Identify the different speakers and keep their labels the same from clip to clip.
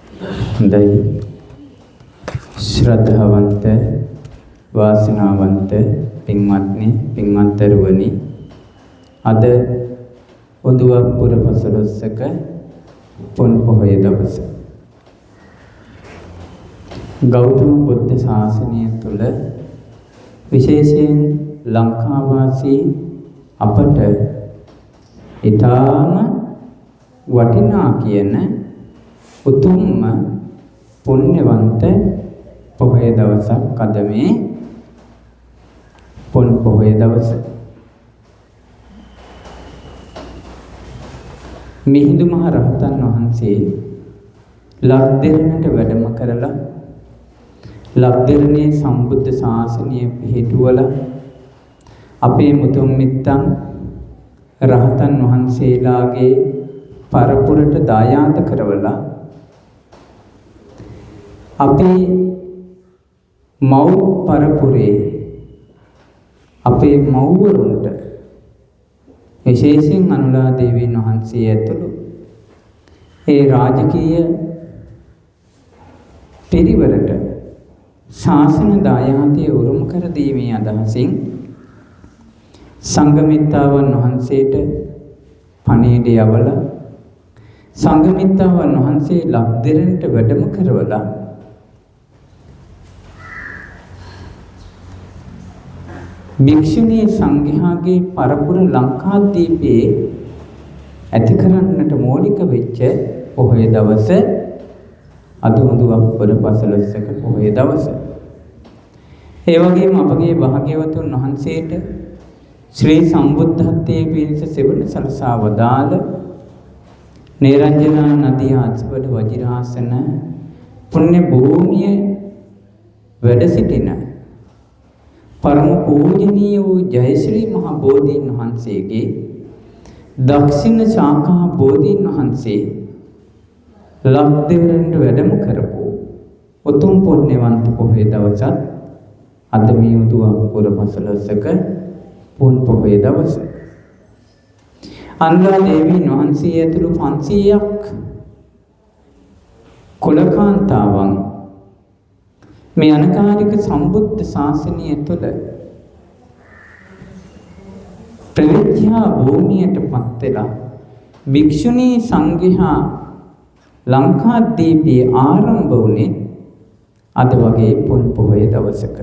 Speaker 1: හොඳයි ශ්‍රද්ධාවන්ත වාසනාවන්ත පින්වත්නි පින්වත්තුරුවනි අද උදුවප්පුර පසළොස්වක පොන් පොහොය දවස ගෞතම බුද්ධ ශාසනය තුල විශේෂයෙන් ලංකාවාසී අපට ඊටාම වටිනා කියන උතුම්ම පුණ්‍යවන්ත පොහොය දවසක් අද මේ පොන් පොහොය දවස. මිහිඳු මහ රහතන් වහන්සේ ලක්දිරණට වැඩම කරලා ලක්දිරණේ සම්බුද්ධ ශාසනය පිහිටුවලා අපේ මුතුන් මිත්තන් රහතන් වහන්සේලාගේ පරපුරට දායාද කරවලා අපේ මව් පරපුරේ අපේ මව්වරුන්ට විශේෂයෙන් අනුලා දේවීන් වහන්සේ ඇතුළු ඒ රාජකීය පිරිවරට ශාසන දායාදය උරුම කර දීමේ අදහසින් සංඝමිත්තාවන් වහන්සේට පණිවිඩය යවලා සංඝමිත්තාවන් වහන්සේ ලක්දිරණට වැඩම කරවලා භික්ෂුණී සංඝයාගේ පරපුර ලංකාද්වීපයේ ඇති කරන්නට මූලික වෙච්ච පොහොය දවස අද උදුවප්පුර පසළොස්වක පොහොය දවස. ඒ වගේම අපගේ භාග්‍යවතුන් වහන්සේට ශ්‍රී සම්බුද්ධත්වයේ පිණිස සෙවණ සලසා වදාළ නිරංජනා නදී ආස්වඩ වජිරාසන පුණ්‍ය භූමිය වැඩ සිටින පරම පූජනීය වූ ජයශ්‍රී මහ බෝධීන් වහන්සේගේ දක්ෂිණ ශාඛා බෝධීන් වහන්සේ ලක්දිරණට වැඩම කරපු උතුම් පුණ්‍යවන්ත පොහොය දවසත් අද මේ උදුවප්පුර පසළොස්වක පුන් පොහොය දවස. අනුලා දේවීන් වහන්සේ ඇතුළු 500ක් කුලකාන්තාවන් මේ අනකාලික සම්බුද්ධ ශාසනය තුළ ප්‍රවිද්‍යා භූමියට පත් වෙලා භික්ෂුණී සංඝයා ලංකාද්වීපයේ ආරම්භ වුණේ අද වගේ පුන් පොහොය දවසක.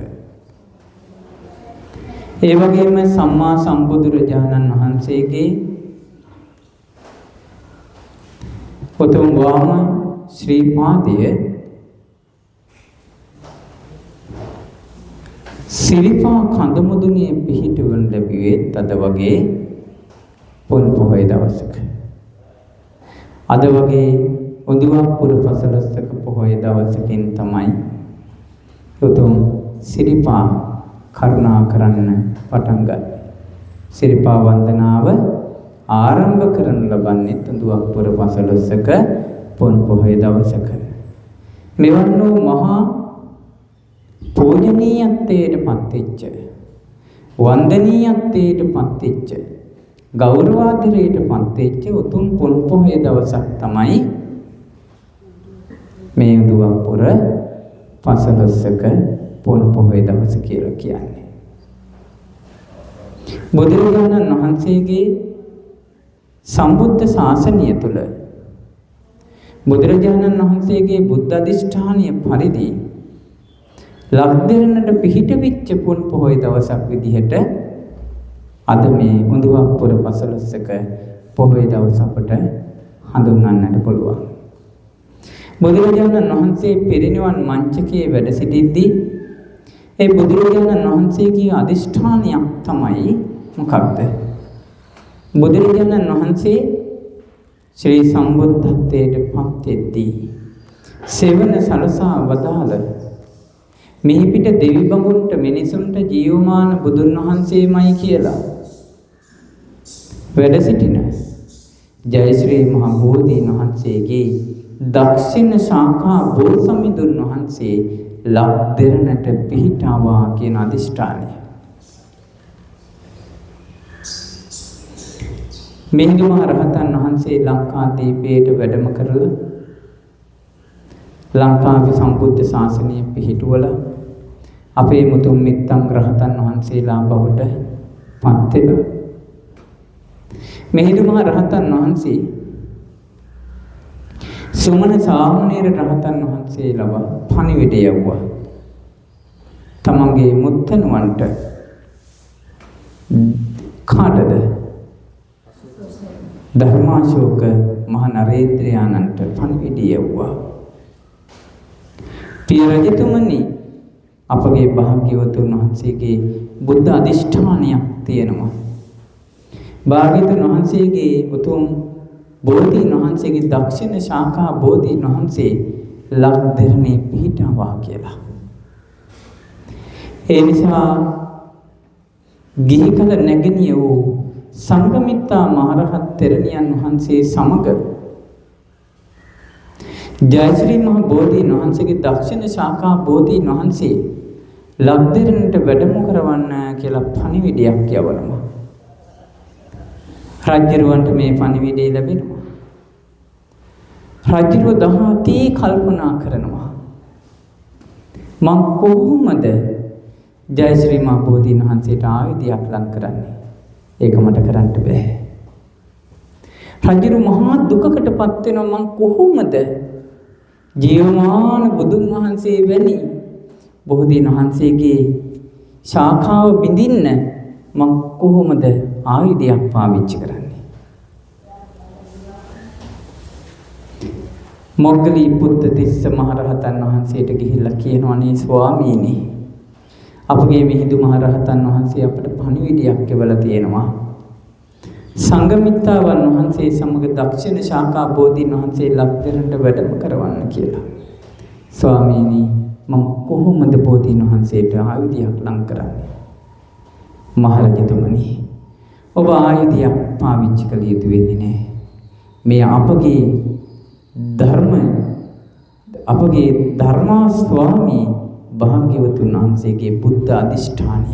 Speaker 1: ඒ වගේම සම්මා සම්බුදුරජාණන් වහන්සේගේ උතුම් වාම ශ්‍රී පාදය සිරිපා කඳ මුදුනේ පිහිටවන ලැබුවේ අද වගේ පොන් පොහොය දවසක. අද වගේ උදුවප්පුර පසළොස්වක පොහොය දවසකින් තමයි උතුම් සිරිපා කරුණා කරන්න පටන් ගන්න. සිරිපා වන්දනාව ආරම්භ කරනු ලබන්නේ උදුවප්පුර පසළොස්වක පොන් පොහොය දවසක. මෙවන් වූ මහා පූජනීයත්වයට පත්වෙච්ච වන්දනීයත්වයට පත්වෙච්ච ගෞරවාදරයට පත්වෙච්ච උතුම් පොන් පොහොය දවසක් තමයි මේ උදුවප්පුර පසළොස්වක පොන් පොහොය දවස කියලා කියන්නේ. බුදුරජාණන් වහන්සේගේ සම්බුද්ධ ශාසනය තුළ බුදුරජාණන් වහන්සේගේ බුද්ධ අධිෂ්ඨානීය පරිදි ලක්දිරණට පිහිටවිච්ච පුන් පොහොය දවසක් විදිහට අද මේ උදුවප්පුර පසළොස්වක පොහොය දවස අපට හඳුන්වන්නට පුළුවන්. බුදුරජාණන් වහන්සේ පිරිනිවන් මංචකයේ වැඩ සිටිද්දී ඒ බුදුරජාණන් වහන්සේගේ අධිෂ්ඨානයක් තමයි මොකක්ද? බුදුරජාණන් වහන්සේ ශ්‍රී සම්බුද්ධත්වයට පත් වෙද්දී සෙවණ සලසා වදාළ මෙහි පිට දෙවි බඹුන්ට මිනිසුන්ට ජීවමාන බුදුන් වහන්සේමයි කියලා වැඩ සිටින ජයශ්‍රී මහ බෝධීන් වහන්සේගේ දක්ෂිණ ශාඛා බෝසමිඳුන් වහන්සේ ලක්දිරණට පිහිටාවා කියන අධිෂ්ඨානය. මිහිඳු මහ රහතන් වහන්සේ ලංකාදීපයට වැඩම කරලා ලංකාවේ සම්බුද්ධ ශාසනය පිහිටුවලා අපේ මුතුන් මිත්තන් රහතන් වහන්සේලා බවට පත් වෙලා මෙහිදු මහ රහතන් වහන්සේ සුමන සාමණේර රහතන් වහන්සේලව පණිවිඩය යවුවා. තමන්ගේ මුත්තණුවන්ට කාටද? ධර්මාශෝක මහ නරේන්ද්‍රයාණන්ට පණිවිඩය යවුවා. පිය රජතුමනි, අපගේ භාග්‍යවතුන් වහන්සේගේ බුද්ධ අධිෂ්ඨානයක් තියෙනවා. භාග්‍යවතුන් වහන්සේගේ උතුම් බෝධීන් වහන්සේගේ දක්ෂිණ ශාඛා බෝධීන් වහන්සේ ලක්දෙරණේ පිහිටවා කියලා. ඒ නිසා ගිහි කල නැගණිය වූ සංඝමිත්තා මහරහත් තෙරණියන් වහන්සේ සමග ජයශ්‍රී මහ බෝධීන් වහන්සේගේ දක්ෂිණ ශාඛා බෝධීන් වහන්සේ ලක්දෙරණට වැඩම කරවන්න කියලා පණිවිඩයක් යවනවා. රජුරවන්ට මේ පණිවිඩය ලැබෙනවා. රජුව දහතී කල්පනා කරනවා. මම කොහොමද ජයශ්‍රී මහ බෝධීන් වහන්සේට ආයුධයක් ලං කරන්නේ? ඒක මට කරන්න බෑ. රජු මහා දුකකටපත් වෙනවා. මම කොහොමද ජීවමාන බුදුන් වහන්සේ වැනි බෝධීන් වහන්සේගේ ශාඛාව බිඳින්න මම කොහොමද ආයුධයක් පාවිච්චි කරන්නේ? මොග්ගලී පුත්තිස්ස මහරහතන් වහන්සේට ගිහිල්ලා කියනවා, නේ ස්වාමීනි, අපගේ මිහිඳු මහරහතන් වහන්සේ අපට පණිවිඩයක් එවලා තියෙනවා. සංඝමිත්තාවන් වහන්සේ සමග දක්ෂිණ ශාඛා බෝධීන් වහන්සේ ලක්දෙරණට වැඩම කරවන්න කියලා. ස්වාමීනි, මම කොහොමද බෝධීන් වහන්සේට ආයුධයක් ලං කරන්නේ? මහරජතුමනි, ඔබ ආයුධයක් පාවිච්චි කළ යුතු වෙන්නේ නැහැ. මේ අපගේ ධර්මා ස්වාමී භාග්‍යවතුන් වහන්සේගේ බුද්ධ අධිෂ්ඨානය.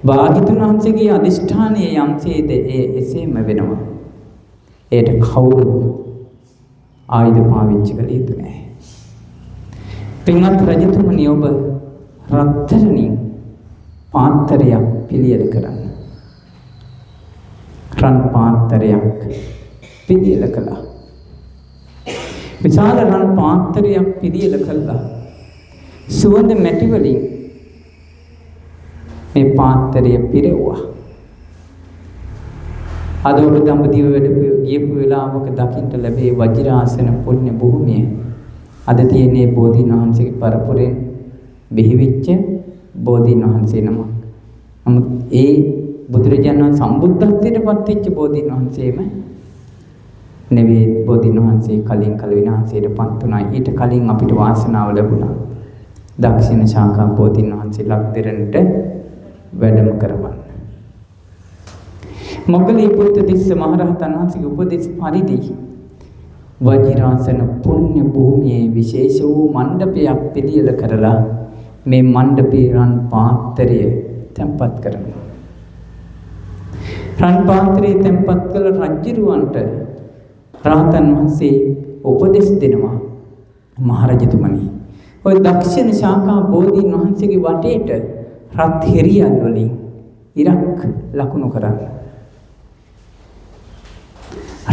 Speaker 1: භාග්‍යවතුන් වහන්සේගේ අධිෂ්ඨානය යම්සේද එසේම වෙනවා. ඒට කවුරු ආයුධ පාවිච්චි කළ යුතු නැහැ. පින්වත් රජතුමනි, ඔබ රත්තරණින් පාත්‍රයක් පිළියෙල කරන්න. රන් පාත්‍රයක් පිළියෙල කළා. විශාල රන් පාත්‍රයක් පිළියෙල කළා. සුවඳ මැටි වලින් මේ පාත්‍රය පිරෙව්වා. අද ඔබ දඹදිව වැඩ ගියපු වෙලාවක දකින්න ලැබේ වජිරාසන පුණ්‍ය භූමිය. අද තියෙන්නේ බෝධීන් වහන්සේගේ පරපුරෙන් බිහිවෙච්ච බෝධීන් වහන්සේ නමක්. නමුත් ඒ බුදුරජාණන් සම්බුද්ධත්වයට පත් වෙච්ච බෝධීන් වහන්සේම නෙවෙයි. බෝධීන් වහන්සේ කලින් කල විනාශයට පත් වුණා. ඊට කලින් අපිට වාසනාව ලැබුණා දක්ෂිණ ශාඛා බෝධීන් වහන්සේ ලක්දෙරණට වැඩම කරවන්න. මොග්ගලී පුත්තිස්ස මහරහතන් වහන්සේගේ උපදෙස් පරිදි වජිරාසන පුණ්‍ය භූමියේ විශේෂ වූ මණ්ඩපයක් පිළියෙල කරලා මේ මණ්ඩපේ රන් පාත්‍රය තැන්පත් කරනවා. රන් පාත්‍රය තැන්පත් කළ රජුරවන්ට රහතන් වහන්සේ උපදෙස් දෙනවා, මහරජතුමනි, ඔය දක්ෂිණ ශාඛා බෝධීන් වහන්සේගේ වටේට රත් හෙරියල් වලින් ඉරක් ලකුණු කරන්න.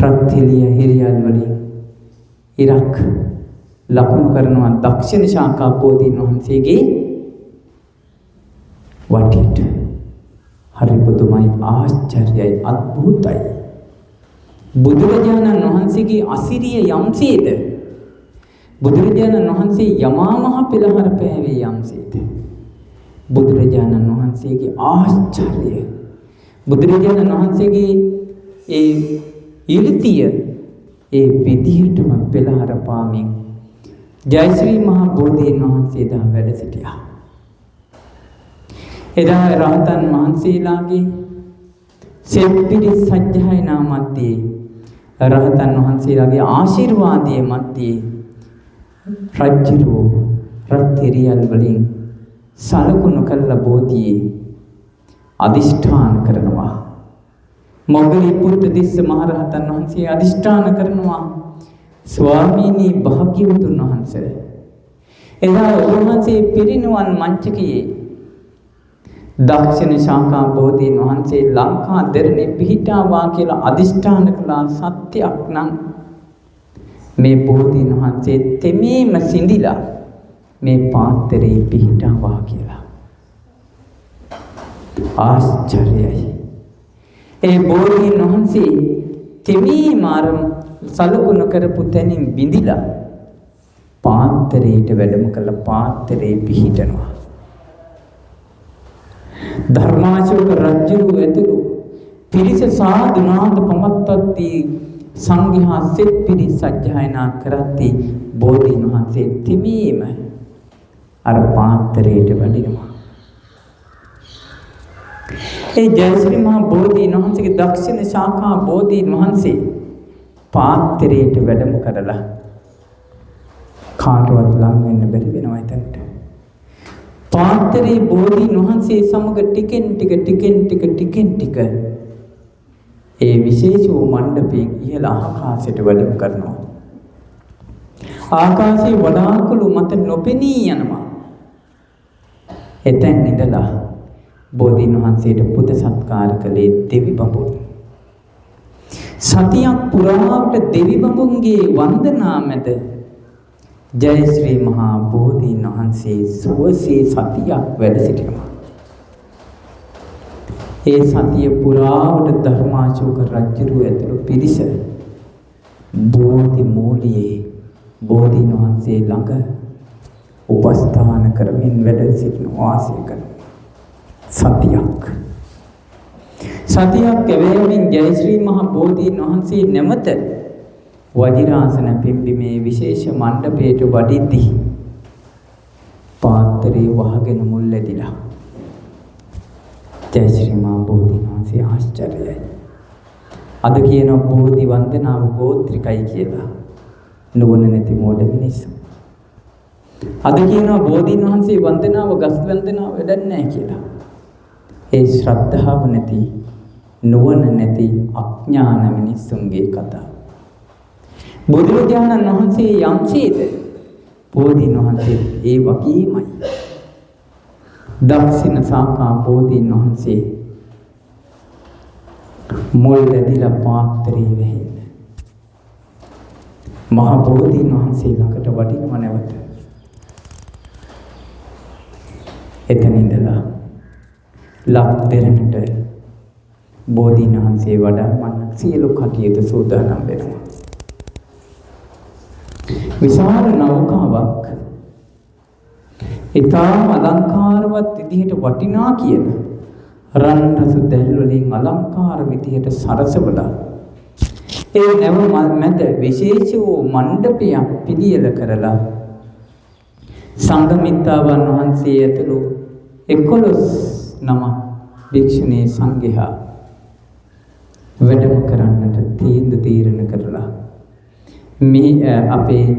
Speaker 1: රත් හෙරියල් වලින් ඉරක් ලකුණු කරනවා දක්ෂිණ ශාඛා බෝධීන් වහන්සේගේ වටේට. හරි පුදුමයි, ආශ්චර්යයි, අద్භූතයි. බුදුරජාණන් වහන්සේගේ අසිරිය යම්සේද, බුදුරජාණන් වහන්සේ යමා මහ පෙළහර පෑවේ යම්සේද, බුදුරජාණන් වහන්සේගේ ආශ්චර්යය, බුදුරජාණන් වහන්සේගේ ඒ ඉරිතිය ඒ විදිහටම පෙළහර පාමින් ජයශ්‍රී මහ බෝධීන් වහන්සේ දා වැඩ සිටියා. එදා රහතන් වහන්සේලාගේ සෙප්පිරි සජ්ජායනා මැද්දේ, රහතන් වහන්සේලාගේ ආශිර්වාදයේ මැද්දේ රජ්ජුරුව රත් හෙරියල් වලින් සලකුණු කළ බෝධියේ අදිෂ්ඨාන කරනවා. මොග්ගලී පුත්තිස්ස මහරහතන් වහන්සේ අදිෂ්ඨාන කරනවා, ස්වාමීනි භාග්‍යවතුන් වහන්සේ එදා උන්වහන්සේ පිරිනිවන් මංචකයේ දක්ෂිණ ශාඛා බෝධීන් වහන්සේ ලංකා දෙරණේ පිහිටාවා කියලා අදිෂ්ඨාන කළා සත්‍යයක් නම් මේ බෝධීන් වහන්සේ තෙමේම සිඳිලා මේ පාත්‍රයේ පිහිටාවා කියලා. ආශ්චර්යයි. ඒ බෝධීන් වහන්සේ තෙමේම සලකුණු කරපු තැනින් බිඳිලා පාත්‍රයට වැඩම කළ පාත්‍රයේ පිහිටනවා. ධර්මාශෝක රජු ඇතුළු පිරිස සාදුනාද පමත්වද්දී සංඝයා සෙත් පිරිස සජ්ජායනා කරද්දී බෝධීන් වහන්සේ තෙමීම අර පාත්‍රයට වඩිනවා. ඒ ජයශ්‍රී මහා බෝධීන් වහන්සේගේ දක්ෂිණ ශාඛා බෝධීන් වහන්සේ පාත්‍රයට වැඩම කරලා කාටවත් ලං වෙන්න බැරි වෙනවා එතනට. පාත්‍රයේ බෝධීන් වහන්සේ සමග ටිකෙන් ටික ඒ විශේෂ වූ මණ්ඩපයෙන් ඉහළ ආකාශයට වැඩම කරනවා. ආකාශයේ වඩාකුළු මත නොපෙනී යනවා. එතෙන් ඉඳලා බෝධීන් වහන්සේට පුද සත්කාර කළේ දෙවි බඹුන්. සතියක් පුරාවට දෙවි බඹුන්ගේ වන්දනා මැද ජයශ්‍රී මහා බෝධීන් වහන්සේ සුවසේ සතියක් වැඩ සිටිනවා. ඒ සතිය පුරාවට ධර්මාශෝක රජු ඇතුළු පිරිස බෝධි මූලයේ බෝධීන් වහන්සේ ළඟ උපස්ථාන කරමින් වැඩ සිටින වාසය කරනවා. සතියක් කැවෑමෙන් ජයශ්‍රී මහා බෝධීන් වහන්සේ නැවත වජිරාසන පිම්බීමේ විශේෂ මණ්ඩපයට වඩිද්දී පාත්‍රයේ වහගෙන මුල් ඇදිලා ජයශ්‍රී මහා බෝධීන් වහන්සේ ආශ්චර්යයි. අද කියන බෝධි වන්දනාව ගෝත්‍රිකයි කියලා. නුවණ නැති මෝඩ මිනිස්සු. අද කියන බෝධීන් වහන්සේ වන්දනාව ගස් වන්දනාව වැඩක් නැහැ කියලා. ඒ ශ්‍රද්ධාව නැති නුවණ නැති අඥාන මිනිස්සුන්ගේ කතාව. බුදුරජාණන් වහන්සේ යම්සේද බෝධීන් වහන්සේ ඒ වගේමයි. දක්ෂිණ ශාඛා බෝධීන් වහන්සේ මුල් ඇදිලා පාත්‍රයේ වැහෙන්න. මහ බෝධීන් වහන්සේ ළඟට වඩිනව නැවත. එතන ඉඳලා ලක් දෙරණට බෝධීන් වහන්සේ වඩම්මන්න සියලු කටයුතු සූදානම් වෙනවා. විශාල නෞකාවක් ඉතාම අලංකාරවත් විදිහට වටිනා කියන රන් රසු දැල් වලින් අලංකාර විදිහට සරසවලා ඒ නැව මැද විශේෂ වූ මණ්ඩපයක් පිළියෙල කරලා සංඝමිත්තාවන් වහන්සේ ඇතුළු 11 නම භික්ෂුණී සංඝයා වැඩම කරන්නට තීරණ කරලා මේ අපේ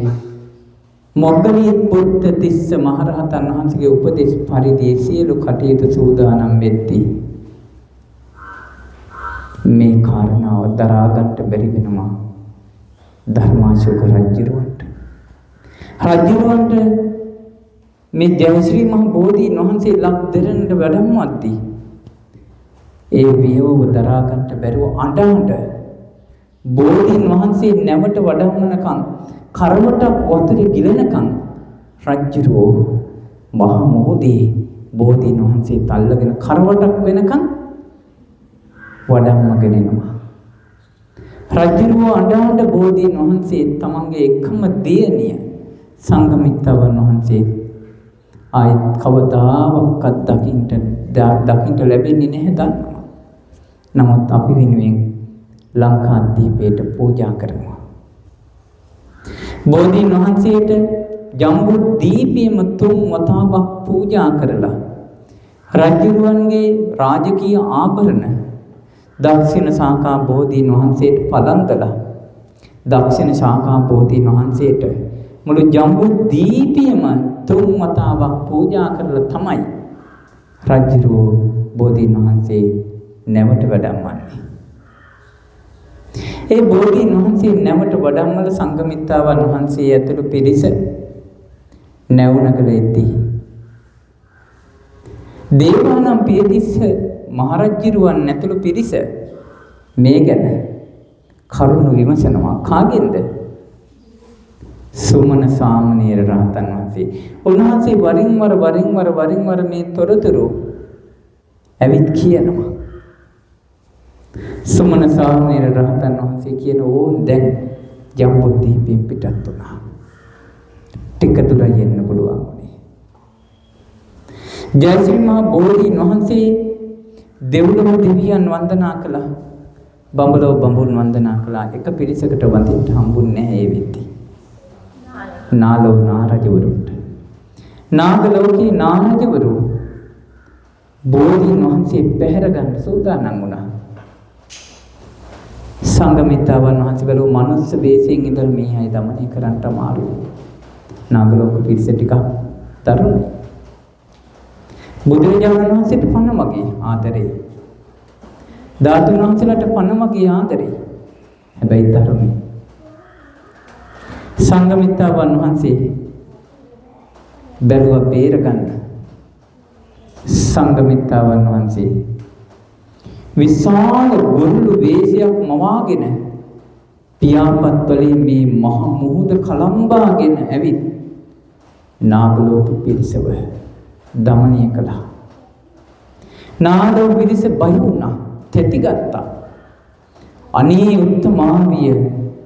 Speaker 1: මොග්ගලී බුද්ධ තිස්ස මහරහතන් වහන්සේගේ උපදේශ පරිදි සියලු කටයුතු සූදානම් වෙද්දී මේ කාරණාව දරා ගන්නට බැරි වෙනවා ධර්මාශෝක රජුරවන්ට. රජුරවන්ට මේ ජයශ්‍රී මහ බෝධීන් වහන්සේ ලක් දෙරණට වැඩමවද්දී ඒ වියෝව දරා ගන්නට බැරුව අඬ බෝධීන් වහන්සේ නැවට වඩම්මනකම් කරවටක් වතුරේ ගිලෙනකම් රජ්ජුරුවෝ මහ මොහොතේ බෝධීන් වහන්සේ තල්ලගෙන කරවටක් වෙනකම් වඩම්මගෙන එනවා. රජ්ජුරුවෝ අඬ බෝධීන් වහන්සේ තමන්ගේ එකම දියණිය සංඝමිත්තාවන් වහන්සේ ආයෙත් කවදාවත් දකින්න ලැබෙන්නේ නැහැ දන්නවා. නමුත් අපි වෙනුවෙන් ලංකාදීපයට පූජා කරනවා. බෝධීන් වහන්සේට ජම්බු දීපයේම 3 වතාවක් පූජා කරලා රජුරුවන්ගේ රාජකීය ආභරණ දක්ෂිණ ශාඛා බෝධීන් වහන්සේට පලන්දලා දක්ෂිණ ශාඛා බෝධීන් වහන්සේට මුළු ජම්බු දීපයේම 3 වතාවක් පූජා කරලා තමයි රජුරුවෝ බෝධීන් වහන්සේ නැවට වැඩමවන්නේ. ඒ බෝධීන් වහන්සේ නැවට වඩම්මල සංඝමිත්තාවන් වහන්සේ ඇතුළු පිරිස නැවුනගල එද්දී දේවානම් පියතිස්ස මහරජුරුවන් ඇතුළු පිරිස මේ ගැන කරුණු විමසනවා. කාගෙන්ද? සුමන සාමණේර රහතන් වහන්සේ. උන්වහන්සේ වරින් වර මේ තොරතුරු ඇවිත් කියනවා. සුමන සාමණේර රහතන් වහන්සේ කියන ඕන් දැන් ජම්බුද්දීපෙන් පිටත් වුණා. ටික දුරයි යන්න පුළුවන් වුණේ. ජයශ්‍රී මහ බෝධීන් වහන්සේ දෙව්ලොව දෙවියන් වන්දනා කළා. බඹලොව බඹුන් වන්දනා කළා. එක පිරිසකට වඳින්න හම්බුන්නේ නැහැ ඒ වෙද්දී. නාලෝ නාරජවරුන්ට. නාගලෝකේ නාරජවරු බෝධීන් වහන්සේ පැහැර ගන්න සූදානම් වුණා. සංඝමිත්තාවන් වහන්සේ බැලුව මනුස්ස වේශයෙන් ඉඳලා මේ අය দমনය කරන්න අමාරුයි. නාගලෝක පිරිස ටිකක් තරුණයි. බුදුරජාණන් වහන්සේට පන්න මගේ ආදරේ. ධාතුන් වහන්සේලාට පන්න මගේ ආදරේ. හැබැයි තරුණයි. සංඝමිත්තාවන් වහන්සේ බැලුව බේර ගන්න. සංඝමිත්තාවන් වහන්සේ විශාල ගොල්ලු වේශයක් මවාගෙන පියාපත් වලින් මේ මහ මුහුද කලම්බාගෙන ඇවිත් නාගලෝක පිරිසව দমনය කළා. නාගලෝක පිරිස බය වුණා, තැතිගත්තා. අනේ උත්තමාවිය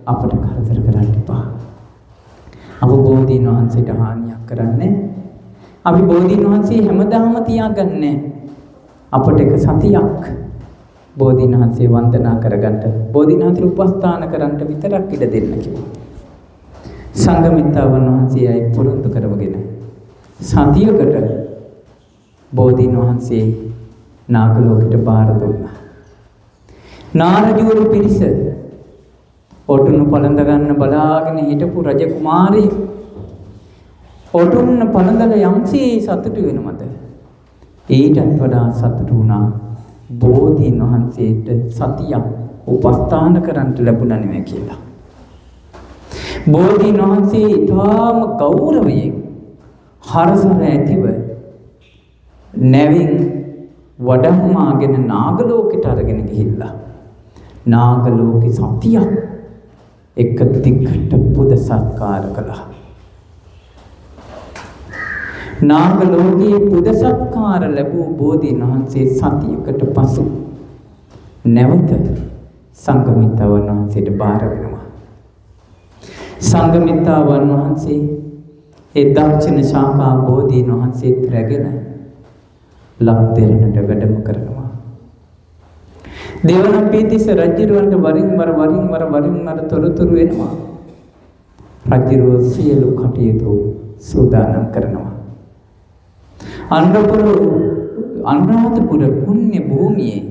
Speaker 1: අපට කරදර කරන්න එපා. අපි බෝධීන් වහන්සේට හානියක් කරන්නේ. අපි බෝධීන් වහන්සේ හැමදාම තියාගන්නේ අපට එක සතියක් බෝධීන් වහන්සේ වන්දනා කරගන්න, බෝධීන් වහන්සේ උපස්ථාන කරන්න විතරක් ඉඩ දෙන්න කිව්වා. සංඝමිත්තාවන් වහන්සේ අය පුරුදු කරවගෙන සතියකට බෝධීන් වහන්සේ නාගලෝකෙට බාර දුන්නා. නාරජවරු පිරිස ඔටුනු පළඳ ගන්න බලාගෙන හිටපු රජ කුමාරී ඔටුන්න පළඳලා යම්සේ සතුටු වෙනවද? ඊටත් වඩා සතුටු වුණා බෝධීන් වහන්සේට සතියක් උපස්ථාන කරන්න ලැබුණා නෙමෙයි කියලා. බෝධීන් වහන්සේ ඊටාම ගෞරවයෙන් හරසර ඇතිව නැවින් වඩම්මාගෙන නාගලෝකෙට අරගෙන ගිහිල්ලා නාගලෝකේ සතියක් එක දිගට පුද සත්කාර කළා. නාගලෝකයේ පුද සත්කාර ලැබූ බෝධීන් වහන්සේ සතියකට පසු නැවත සංඝමිත්තාවන් වහන්සේට බාර වෙනවා. සංඝමිත්තාවන් වහන්සේ ඒ දක්ෂිණ ශාඛා බෝධීන් වහන්සේත් රැගෙන ලක්දෙරණට වැඩම කරනවා. දේවනම්පියතිස්ස රජුරවන්ට වරින් වර තොරතුරු එනවා. රජුරෝ සියලු කටයුතු සූදානම් කරනවා. අනුරාධපුර පුණ්‍ය භූමියේ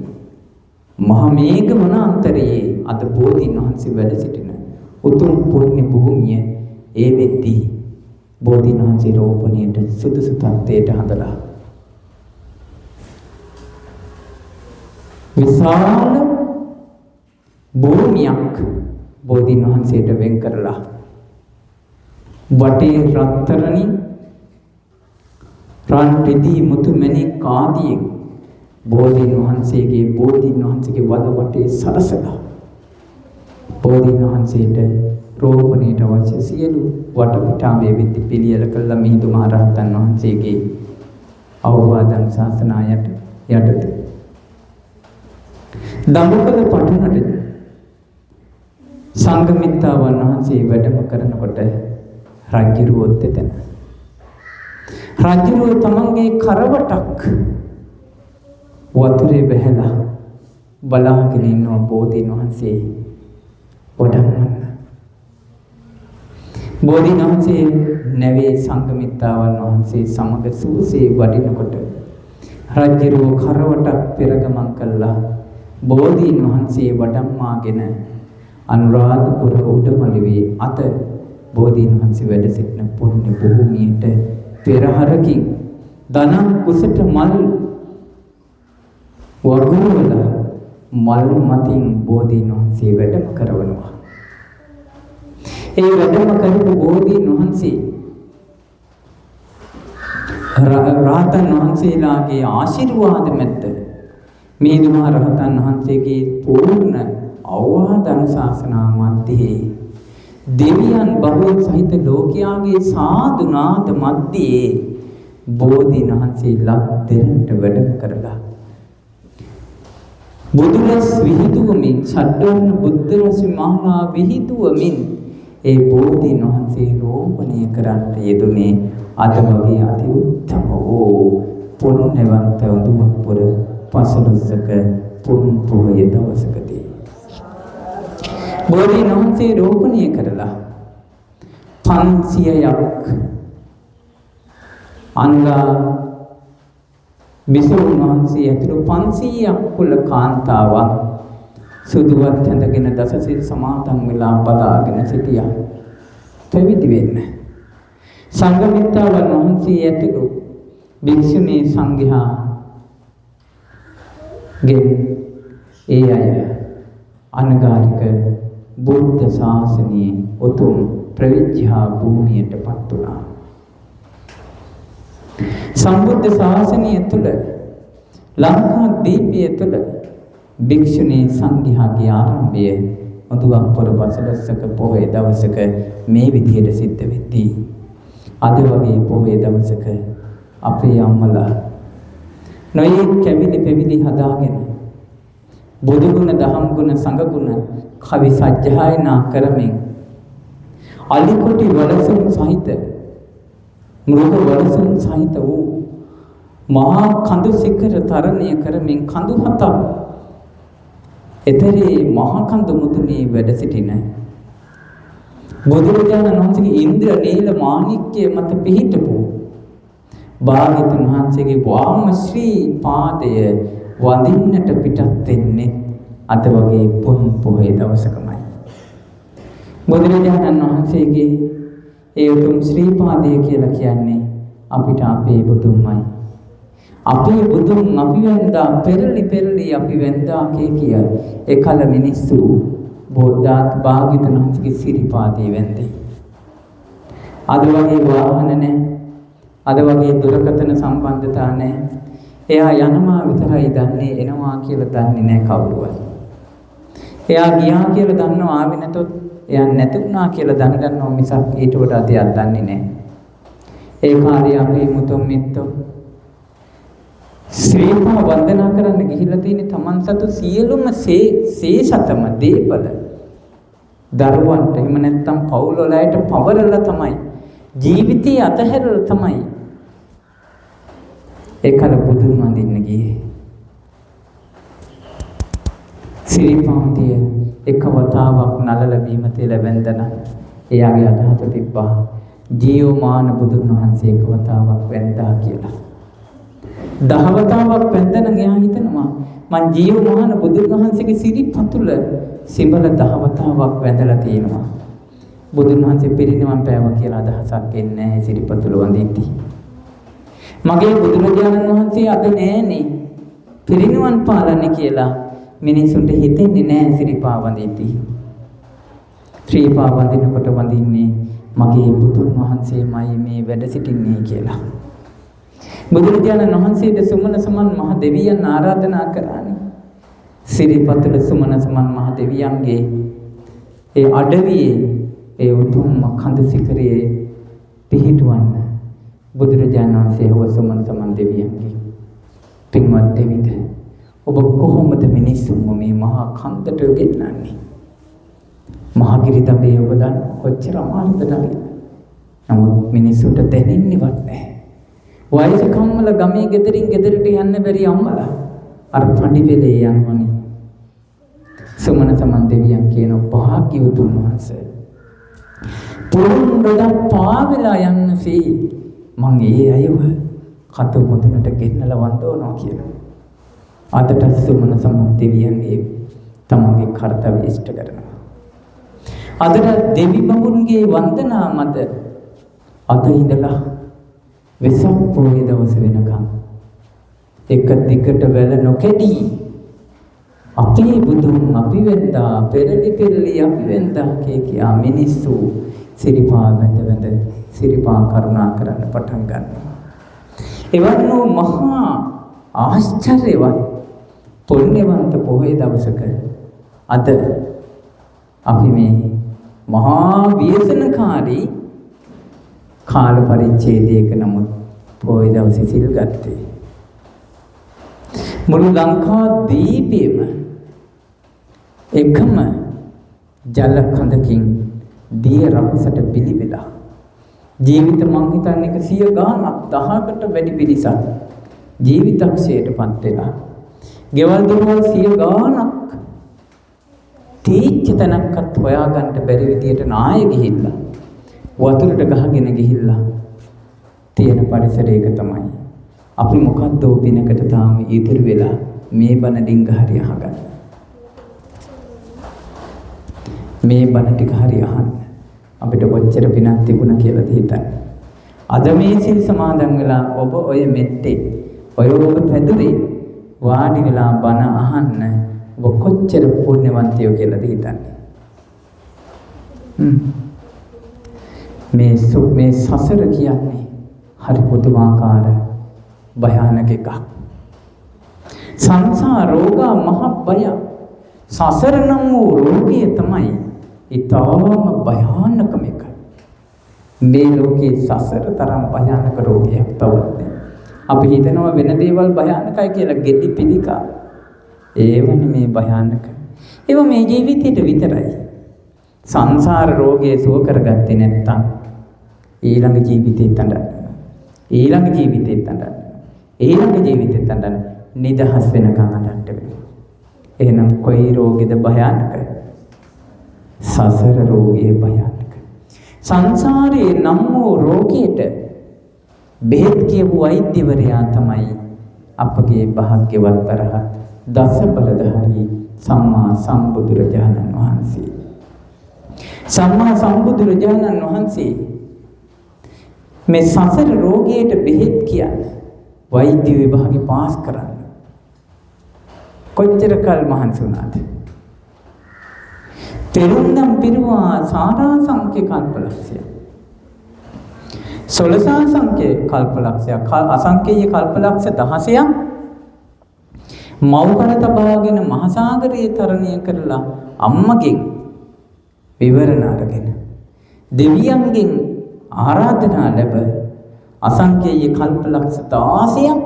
Speaker 1: මහමේඝ වනාන්තරයේ අද බෝධීන් වහන්සේ වැඩ සිටින උතුම් පුණ්‍ය භූමිය ඒ වෙද්දී බෝධීන් වහන්සේ රෝපණයට සුදුසු තත්ත්වයට හදලා විශාල භූමියක් බෝධීන් වහන්සේට වෙන් කරලා වටේ රත්තරණි රන් රිදී මුතු මැණික් ආදියෙන් බෝධීන් වහන්සේගේ වද වටේ සරසලා බෝධීන් වහන්සේට රෝපණයට අවශ්‍ය සියලු වටපිටාවේ විදි පිළියෙල කළ මිහිඳු මහ රහතන් වහන්සේගේ අවවාදන් ශාසනයට යටතේ දඹකල පටුනට සංඝමිත්තාවන් වහන්සේ වැඩම කරනකොට රජුරුවොත් එතන. රජුරුව තමන්ගේ කරවටක් වතුරේ බැහැලා බලාගෙන ඉන්නවා බෝධීන් වහන්සේ වඩම්මන්න. බෝධීන් වහන්සේ නැවේ සංඝමිත්තාවන් වහන්සේ සමග සූසේ වඩිනකොට රජුරුව කරවටක් පෙරගමන් කළා. බෝධීන් වහන්සේ වඩම්මාගෙන අනුරාධපුර උඩමළුවේ අත බෝධීන් වහන්සේ වැඩ සිටින පුණ්‍ය භූමියට පෙරහරකින් ධන කුසට මල් වගුරුවලා මල් මතින් බෝධීන් වහන්සේ වැඩම කරවනවා. ඒ වැඩම කරපු බෝධීන් වහන්සේ රහතන් වහන්සේලාගේ ආශිර්වාද මැද්ද මේ දුමා රහතන් වහන්සේගේ පූර්ණ අවවාද අනුශාසනා මැද්දේ දෙවියන් බහුව සහිත ලෝකයාගේ සාදුනාද මැද්දේ බෝධීන් වහන්සේ ලක් දෙරට වැඩම කරලා බුදුරස් විහිදුවමින් ෂඩ්වර්ණ බුද්ධ රස මහා විහිදුවමින් ඒ බෝධීන් වහන්සේ රෝපණය කරන්නට යෙදුනේ අද වගේ අති උත්තම වූ පුණ්‍යවන්ත උදුමක් පුර පසළොස්වක පුන් පොහොය දවසකදී බෝධීන් වහන්සේ රෝපණය කරලා 500ක් අංගා විසුණු වහන්සේ ඇතුළු 500ක් කුල කාන්තාවන් සුදුවත් ඇඳගෙන දසසිල් සමාදන් වෙලා බලාගෙන සිටියා. පැවිදි වෙන්න. සංඝමිත්‍රාවන් වහන්සේ ඇතුළු භික්ෂුණී සංඝයා ගෙන් ඒ අය අනගාരിക බුද්ධ ශාසනයේ උතුම් ප්‍රවිජ්ජා භූමියටපත් වුණා. සම්බුද්ධ ශාසනය තුළ ලංකා දීපය තුළ භික්ෂුණී සංඝයාගේ ආරම්භය මුදුන්පොර පසළොස්වක පොහොය දවසක මේ විදිහට සිද්ධ වෙද්දී අද වගේ පොහොය දවසක අපේ අම්මලා නොයේ කැවිලි පෙවිලි හදාගෙන බුදු ගුණ දහම් ගුණ සංඝ ගුණ කවි සජ්ජායනා කරමින් අලිකොටි වලසුන් සහිත මෘග වලසුන් සහිත වූ මහා කඳු සිඛර තරණය කරමින් කඳු හතක් එතරේ මහා කඳු මුදුනේ වැඩ සිටින බුදුරජාණන් වහන්සේගේ ඉන්ද්‍ර නීල මාණික්‍ය මත පිහිටපු භාග්‍යවතුන් වහන්සේගේ වාම ශ්‍රී පාදය වඳින්නට පිටත් වෙන්නේ අද වගේ පොන් පොහේ දවසකමයි. බුදුරජාණන් වහන්සේගේ ඒ උතුම් ශ්‍රී පාදය කියලා කියන්නේ අපිට අපේ බුදුන්මයි. අපේ බුදුන් අපි වෙන්දා පෙරලි අපි වෙන්දා කිය එකල මිනිස්සු බෝධාත් භාග්‍යවතුන් වහන්සේගේ ශ්‍රී පාදයේ වෙන්දේ. අද වගේ වාහන නැහැ. අද වගේ දුරකථන සම්බන්ධතා නැහැ. එයා යනවා විතරයි දන්නේ එනවා කියලා දන්නේ නැහැ කවුරුවත්. එයා ගියා කියලා දන්නවා ආවෙ නැතොත් එයා නැතුණා කියලා දැනගන්නවා මිසක් ඊට වඩා දෙයක් දන්නේ නැහැ. ඒ කාර්යය අපේ මුතුන් මිත්තෝ ශ්‍රීපා වන්දනා කරන්න ගිහිල්ලා තියෙන තමන් සතු සියලුම සේසතම දීපල දරුවන්ට එහෙම නැත්නම් පවුල් වලට පවරලා තමයි ජීවිතය අතහැරලා තමයි ඒකල බුදුන් වඳින්න ගියේ. ශ්‍රීපාදිය එක වතාවක් නලල බීම තෙල වැන්දන එයාගේ අදහස තිබ්බා ජීවමාන බුදුන් වහන්සේ එක වතාවක් වැන්දා කියලා. 10 වතාවක් වැන්දන ගියා හිතනවා මං ජීවමාන බුදුන් වහන්සේගේ සිරිපතුල සිඹල 10 වතාවක් වැඳලා තියෙනවා. බුදුන් වහන්සේ පිරිනිවන් පෑවා කියලා අදහසක් එන්නේ නැහැ සිරිපතුල වඳිද්දී. මගේ බුදුරජාණන් වහන්සේ අද නෑනේ පිරිනිවන් පාලන්නේ කියලා මිනිසුන්ට හිතෙන්නේ නෑ සිරිපා වඳිද්දී. ශ්‍රීපා වඳිනකොට වඳින්නේ මගේ බුදුන් වහන්සේමයි මේ වැඩ සිටින්නේ කියලා. බුදුරජාණන් වහන්සේට සුමන සමන් මහ දෙවියන් ආරාධනා කරානේ. සිරිපතුල සුමන සමන් මහ දෙවියන්ගේ ඒ අඩවියේ ඒ උතුම් කඳ සිකරේ පිහිටවන්න බුදුරජාණන් වහන්සේ හොසමන සමන් දෙවියන්ගේ පින්වත් දෙවිද ඔබ කොහොමද මිනිස්සුන්ව මේ මහා කන්දට ගෙන්නන්නේ? මහගිරි තඹේ ඔබ දන්න කොච්චර අමාරුද නේද? නමුත් මිනිස්සුන්ට දැනෙන්නේවත් නැහැ. වයස කම්මල ගමේ ගෙදරින් ගෙදරට යන්න බැරි අම්මලා අර පඩි පෙළේ යනවනේ. සුමන සමන් දෙවියන් කියන භාග්‍යවතුන් වහන්සේ පුරුද්දට පාවෙලා යන්නසේ මං ඒ අයව කත මුදුනට ගෙන්නලා වන්දනවා කියලා. අදට සුමන සමන් දෙවියන්ගේ තමන්ගේ කාර්යය ඉෂ්ට කරනවා. අදට දෙවි බඹුන්ගේ වන්දනා මත අද ඉඳලා වෙසක් පොහොය දවස වෙනකම් එක දිගට වැල නොකැඩී අපේ බුදුන් අපි වෙන්දා පෙරලි පෙරලි අපි වෙන්දා කියා මිනිස්සු සිරිපා වැඳ සිරිපා කරුණා කරන්න පටන් ගන්නවා. එවන් වූ මහා ආශ්චර්යවත් පුණ්‍යවන්ත පොහොය දවසක අද අපි මේ මහා ව්‍යසනකාරී කාල පරිච්ඡේදයක නමුත් පොහොය දවසේ සිල් ගත්තේ. මුළු ලංකා දීපෙම එකම ජල කඳකින් දිය රකුසට පිළිවෙලා ජීවිත මං හිතන්නේ 100 ගාණක් 1000කට වැඩි පිරිසක් ජීවිතක්ෂයටපත් වෙලා ගෙවල් දොරවල් 100 ගාණක් තීච්ච තැනක්වත් හොයාගන්න බැරි විදියට නාය ගිහිල්ලා වතුරට ගහගෙන ගිහිල්ලා තියෙන පරිසරයක තමයි අපි මොකද්ද පිනකට තාම ඉදිරි වෙලා මේ බණ ඩිංග හරි අහගන්න. මේ බණ ටික හරි අහන්න. අපිට කොච්චර පිනක් තිබුණා කියලාද හිතන්නේ. අද මේ සිල් සමාදන් වෙලා ඔබ ඔය මෙත්තේ ඔය ඔබ පැදුරේ වාඩි වෙලා බණ අහන්න ඔබ කොච්චර පුණ්‍යවන්තයෝ කියලාද හිතන්නේ. මේ සසර කියන්නේ හරි පුදුමාකාර භයානක එකක්. සංසාර රෝග මහ බය. සසර නම් වූ රෝගය තමයි ඊටාම භයානකම එක. මේ ලෝකේ සසර තරම් භයානක රෝගයක් තවත් නැහැ. අපි හිතනවා වෙන දේවල් භයානකයි කියලා ගෙඩි පිළිකා. ඒවනේ මේ භයානක. ඒව මේ ජීවිතේට විතරයි. සංසාර රෝගයේ සුව කරගත්තේ නැත්තම් ඊළඟ ජීවිතේ තඬන. ඊළඟ ජීවිතේ තඬන. ඊළඟ ජීවිතේ තඬන නිදහස් වෙනකන් අඬන්න වෙනවා. එහෙනම් කොයි රෝගෙද භයානක? සසර රෝගයේ භයානක. සංසාරේ නම් වූ රෝගයට බෙහෙත් කියපු වෛද්‍යවරයා තමයි අපගේ භාග්‍යවත් අරහත් දස බලධාරී සම්මා සම්බුදුරජාණන් වහන්සේ. සම්මා සම්බුදුරජාණන් වහන්සේ මේ සසර රෝගයට බෙහෙත් කියන්නේ වෛද්‍ය විභාගේ පාස් කරන්න කොච්චර කල් මහන්සි වුණාද? තෙරුන්නම් පිරුවා සාරා සංඛ්‍ය කල්පලක්ෂය. සොළසා සංඛ්‍ය කල්පලක්ෂය අසංඛ්‍යය කල්පලක්ෂ 16ක් මව්කර තබාගෙන මහසાગරයේ තරණය කරලා අම්මගෙන් විවරණ අරගෙන දෙවියන්ගෙන් ආරාධනා ලැබ අසංඛ්‍යය කල්පලක්ෂ 16ක්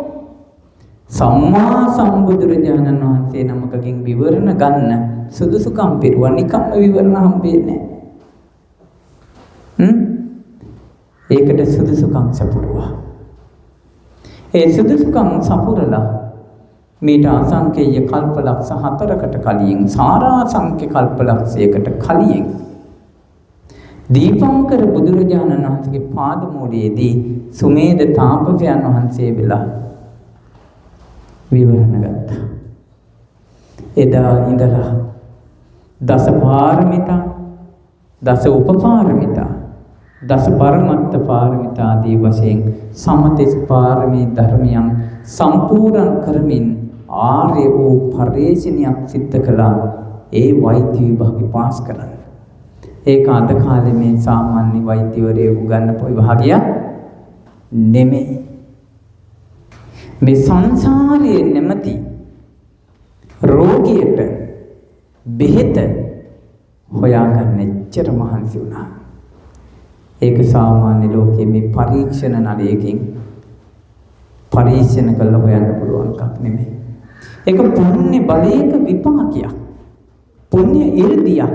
Speaker 1: සම්මා සම්බුදුරජාණන් වහන්සේ නමකගෙන් විවරණ ගන්න සුදුසුකම් පිරුවා. නිකම්ම විවරණ හම්බෙන්නේ නැහැ. ඒකට සුදුසුකම් සපුරුවා. ඒ සුදුසුකම් සපුරලා මේට අසංඛ්‍යය කල්පලක්ෂ 4කට කලින් සාරා සංඛ්‍ය කල්පලක්ෂයකට කලින් දීපංකර බුදුරජාණන් වහන්සේගේ පාදමූලයේදී සුමේද තාපසයන් වහන්සේ වෙලා විවරණ ගත්තා. එදා ඉඳලා දස පාරමිතා, දස උපපාරමිතා, දස පරමත්ත පාරමිතා ආදී වශයෙන් සමතෙස් පාරමී ධර්මයන් සම්පූර්ණ කරමින් ආර්ය වූ පරිශ්‍රණයක් සිද්ධ කළා. ඒ වෛද්‍ය විභාගේ පාස් කරන්න. ඒක අද කාලේ මේ සාමාන්‍ය වෛද්‍යවරයෙකු උගන්වපු විභාගයක් නෙමෙයි. මේ සංසාරයේ නැමැති රෝගියට බෙහෙත හොයාගන්න එච්චර මහන්සි වුණා. ඒක සාමාන්‍ය ලෝකයේ මේ පරීක්ෂණ නලයකින් පරීක්ෂණ කළ හොයන්න පුළුවන් එකක් නෙමෙයි. ඒක පුණ්‍ය බලයක විපාකයක්. පුණ්‍ය ඉර්ධියක්.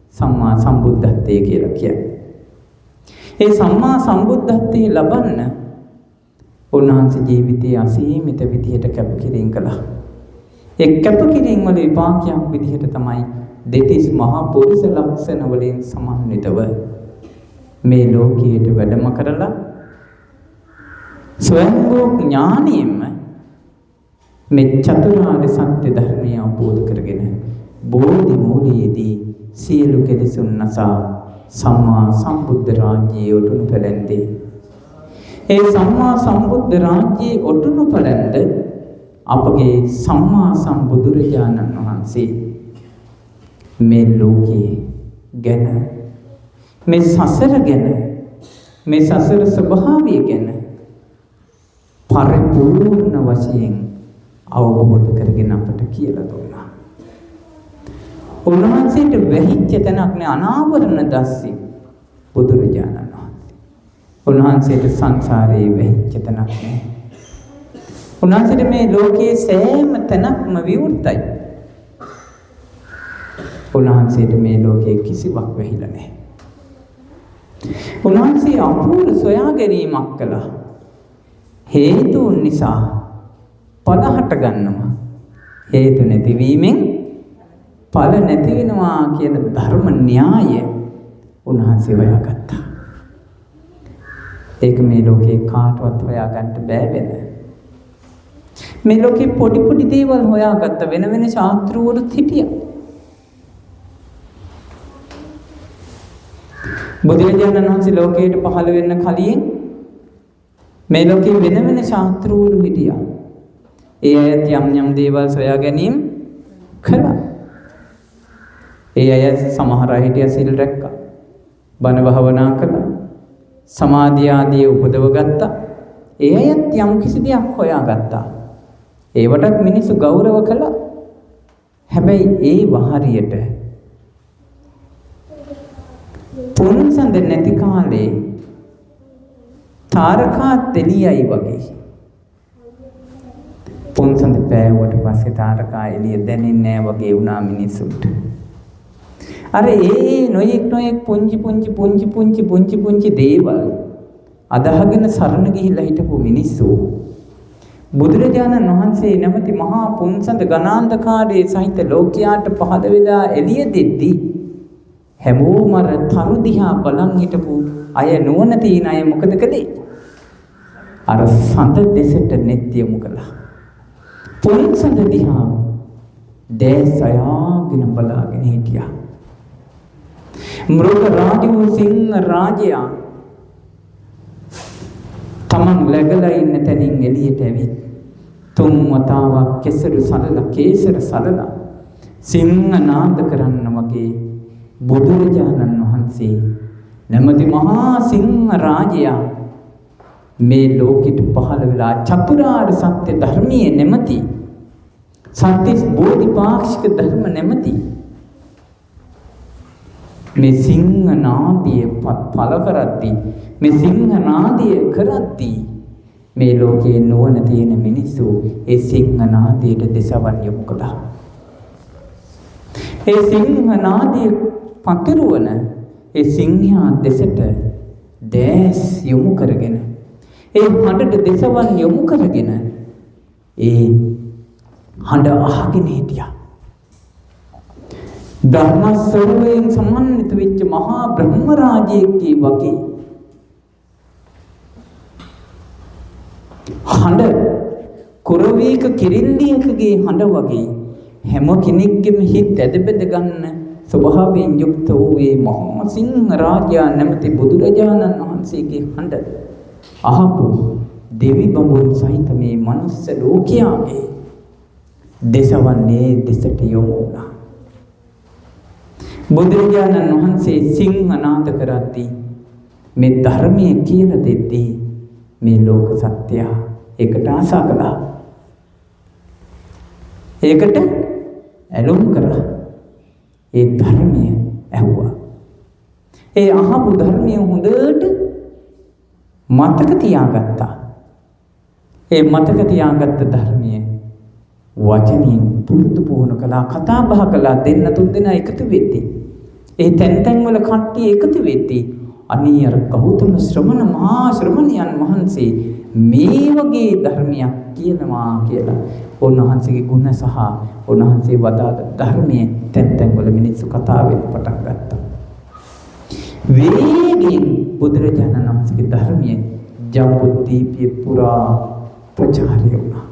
Speaker 1: සම්මා සම්බුද්ධත්වයේ කියලා කියන්නේ. ඒ සම්මා සම්බුද්ධත්වයේ ලබන්න උන්වහන්සේ ජීවිතයේ අසීමිත විදිහට කැපකිරීම කළා. ඒ කැපකිරීම වල විපාකයක් විදිහට තමයි දෙතිස් මහා පුරුෂ ලක්ෂණ වලින් සමන්විතව මේ ලෝකයට වැඩම කරලා ස්වයංභූ ඥානියෙම මේ චතුරාර්ය සත්‍ය ධර්මය අවබෝධ කරගෙන බෝධි මූලයේදී සියලු කෙලෙසුන් නසා සම්මා සම්බුද්ධ රාජ්‍යයේ උතුණු පැලැන්දේ. ඒ සම්මා සම්බුද්ධ රාජ්‍යයේ උතුණු පැලැන්ද අපගේ සම්මා සම්බුදුරජාණන් වහන්සේ මේ ලෝකයේ ගැන මේ සසර ගැන මේ සසර ස්වභාවය ගැන පරිපූර්ණ වශයෙන් අවබෝධ කරගෙන අපට කියලා දුන්නා. උන්වහන්සේට වෙහිච්ච තැනක් නේ අනාවරණ දැස්සි බුදුරජාණන් වහන්සේ. උන්වහන්සේට සංසාරේ වෙහිච්ච තැනක් නෑ. උන්වහන්සේට මේ ලෝකයේ සෑම තැනක්ම විවෘතයි. උන්වහන්සේට මේ ලෝකයේ කිසිවක් වෙහිලා නෑ. උන්වහන්සේ අපූර්ව සොයා ගැනීමක් කළා. හේතුන් නිසා ඵල හට ගන්නවා. හේතු නැතිවීමෙන් ඵල නැති වෙනවා කියන ධර්ම න්‍යාය උන්වහන්සේ හොයාගත්තා. ඒක මේ ලෝකේ කාටවත් හොයාගන්න බෑ වෙන. මේ ලෝකේ පොඩි පොඩි දේවල් හොයාගත්ත වෙන වෙන ශාස්ත්‍රවලුත් හිටියා. බුදුරජාණන් වහන්සේ ලෝකයට පහළ වෙන්න කලින් මේ ලෝකේ වෙන වෙන ශාස්ත්‍රවලු හිටියා. ඒ අයත් යම් යම් දේවල් සොයා ගැනීම කළා. ඒ අය සමහර අය හිටියා සිල් රැක්කා. බණ භාවනා කළා. සමාධිය ආදී උපදව ගත්තා. ඒ අයත් යම් කිසි දෙයක් හොයාගත්තා. ඒවටත් මිනිස්සු ගෞරව කළා. හැබැයි ඒ වහරියට පුන්සඳ නැති කාලේ තාරකා දෙලියයි වගේ. පුන්සඳ පෑවුවට පස්සේ තාරකා එළිය දැනෙන්නේ නැහැ වගේ වුණා මිනිස්සුන්ට. අර නොයෙක් පුංචි දේවල් අදහගෙන සරණ ගිහිල්ලා හිටපු මිනිස්සු බුදුරජාණන් වහන්සේ නැමැති මහා පුන්සඳ ගණාන්ධකාරයේ සහිත ලෝකයාට පහළ වෙලා එළිය දෙද්දී හැමෝම අර තරු දිහා බලන් හිටපු අය නුවණ තියෙන අය මොකද කළේ? අර සඳ දෙසට නෙත් යොමු කළා. පුන්සඳ දිහා දැස් අයාගෙන බලාගෙන හිටියා. මෘග රාජු සිංහ රාජයා තමන් läගලා ඉන්න තැනින් එළියට ඇවිත් තුන් වතාවක් කේසර සලලා සිංහ නාද කරන්න වගේ බුදුරජාණන් වහන්සේ නැමැති මහා සිංහ රාජයා මේ ලෝකෙට පහළ වෙලා චතුරාර්ය සත්‍ය ධර්මයේ නැමැති සත්‍තිස් බෝධිපාක්ෂික ධර්ම නැමැති මේ සිංහ නාදයේ පළ කරද්දී මේ සිංහ නාදයේ කරද්දී මේ ලෝකයේ නුවණ තියෙන මිනිස්සු ඒ සිංහ නාදයට දෙසවන් යොමු කළා. ඒ සිංහ නාදයේ පතිරුවන ඒ සිංහයා දෙසට දැස් යොමු කරගෙන ඒ හඬට දෙසවන් යොමු කරගෙන ඒ හඬ අහගෙන හිටියා. ධර්ම ස්වරූපයෙන් සම්මානිත වෙච්ච මහා බ්‍රහ්ම රාජයෙක්ගේ වගේ හඬ කුරවීක කිරිල්ලියකගේ හඬ වගේ හැම කෙනෙක්ගේම හිත ඇදබැද ගන්න ස්වභාවයෙන් යුක්ත වූ ඒ මහා සිංහ රාජයා නැමැති බුදුරජාණන් වහන්සේගේ හඬ අහපු දෙවි බඹුන් සහිත මේ මනුස්ස ලෝකයාගේ දෙසවන්නේ දෙසට යොමු වුණා. බුදුරජාණන් වහන්සේ සිංහ නාද කරද්දී මේ ධර්මයේ කියලා දෙද්දී මේ ලෝක සත්‍යය ඒකට ආසා කළා. ඒකට ඇලුම් කරා. ඒ ධර්මය ඇහුවා. ඒ අහපු ධර්මය හොඳට මතක තියාගත්තා. ඒ මතක තියාගත්ත ධර්මය වචනින් පුරුදු පුහුණු කළා, කතා බහ කළා, දෙන්න තුන් දෙනා එකතු වෙද්දී. ඒ තැන් වල කට්ටිය එකතු වෙද්දී අනී අර ගෞතම මහා ශ්‍රමණයන් වහන්සේ මේ වගේ ධර්මයක් කියනවා කියලා උන්වහන්සේගේ ගුණ සහ උන්වහන්සේ වදාළ ධර්මයේ තැන් වල මිනිස්සු කතා වෙන්න පටන් ගත්තා. වේගින් බුදුරජාණන් වහන්සේගේ ධර්මයේ ජම්බුද්දීපයේ පුරා ප්‍රචාරය වුණා.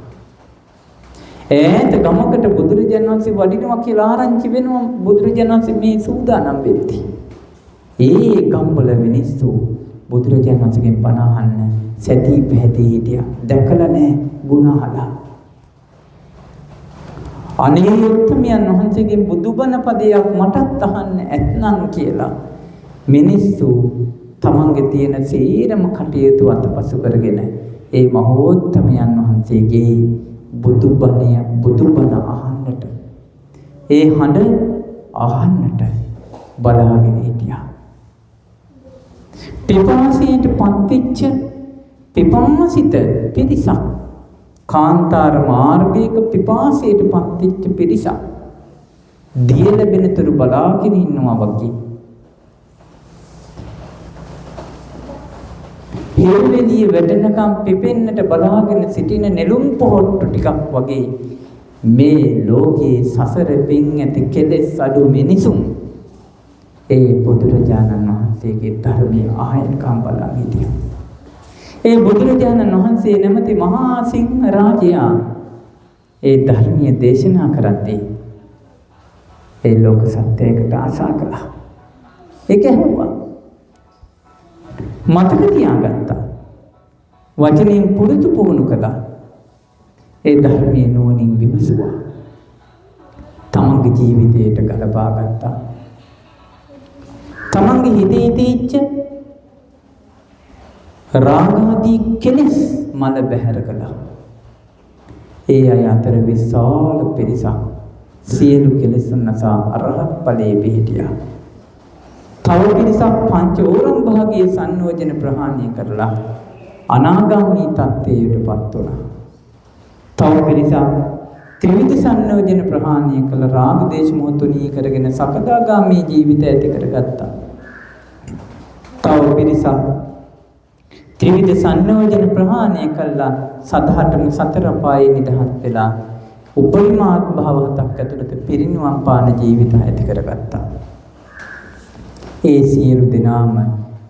Speaker 1: ඈත ගමකට බුදුරජාණන් වහන්සේ වඩිනවා කියලා ආරංචි වෙනවා. බුදුරජාණන් වහන්සේ මේ සූදානම් වෙද්දී ඒ ගම්වල මිනිස්සු බුදුරජාණන් වහන්සේගෙන් බණ අහන්න සැදී පැහැදී හිටියා. දැකලා නැහැ ගුණ අහලා. අනේ උත්තමයන් වහන්සේගෙන් බුදුබණ පදයක් මටත් අහන්න ඇත්නම් කියලා මිනිස්සු තමන්ගේ තියෙන සීරම කටයුතු අතපසු කරගෙන ඒ මහෝත්තමයන් වහන්සේගේ බුදුබණ අහන්නට ඒ හඬ අහන්නට බලාගෙන හිටියා. පිපාසයට පත්වෙච්ච පිපාසිත පිරිසක් කාන්තාර මාර්ගයක පිපාසයට පත්වෙච්ච පිරිසක් දිය ලැබෙනතුරු බලාගෙන ඉන්නවා වගේ. හේලෙලිය වැටෙනකම් පිපෙන්නට බලාගෙන සිටින නෙළුම් පොහොට්ටු ටිකක් වගේ මේ ලෝකයේ සසර පින් ඇති කෙලෙස් අඩු මිනිසුන් ඒ බුදුරජාණන් වහන්සේගේ ධර්මය අහයන්කම් බලන් හිටියා. ඒ බුදුරජාණන් වහන්සේ නැමැති මහා සිංහ රාජයා ඒ ධර්මීය දේශනා කරද්දී ඒ ලෝක සත්‍යයකට ආශා කළා. ඒක ඇහුවා. මතක තියාගත්තා. වචනෙන් පුරුදු පුහුණු කළා. ඒ ධර්මයේ නුවණින් විමසුවා. තමන්ගේ ජීවිතයට ගලපා ගත්තා. තමන්ගේ හිතේ තියෙච්ච රාගාදී කෙලෙස් මල බැහැර කළා. ඒ අය අතර විශාල පිරිසක් සියලු කෙලෙසුන් නසා අරහත් ඵලයේ පිහිටියා. තව පිරිසක් පංච ඕරම් භාගයේ සංයෝජන ප්‍රහාණය කරලා අනාගාමී තත්ත්වයටපත් වුණා. තව පිරිසක් ත්‍රිවිධ සංයෝජන ප්‍රහාණය කළ රාග දේශ මොහ තුනී කරගෙන සකදාගාමී ජීවිත ඇති කරගත්තා. තව පිරිසක් ත්‍රිවිධ සංයෝජන ප්‍රහාණය කළා සදහටම සතර පායේ නිදහස් වෙලා උපරිමාත් භව හතක් ඇතුළත පිරිනිවන් පාන ජීවිත ඇති කරගත්තා. ඒ සියලු දෙනාම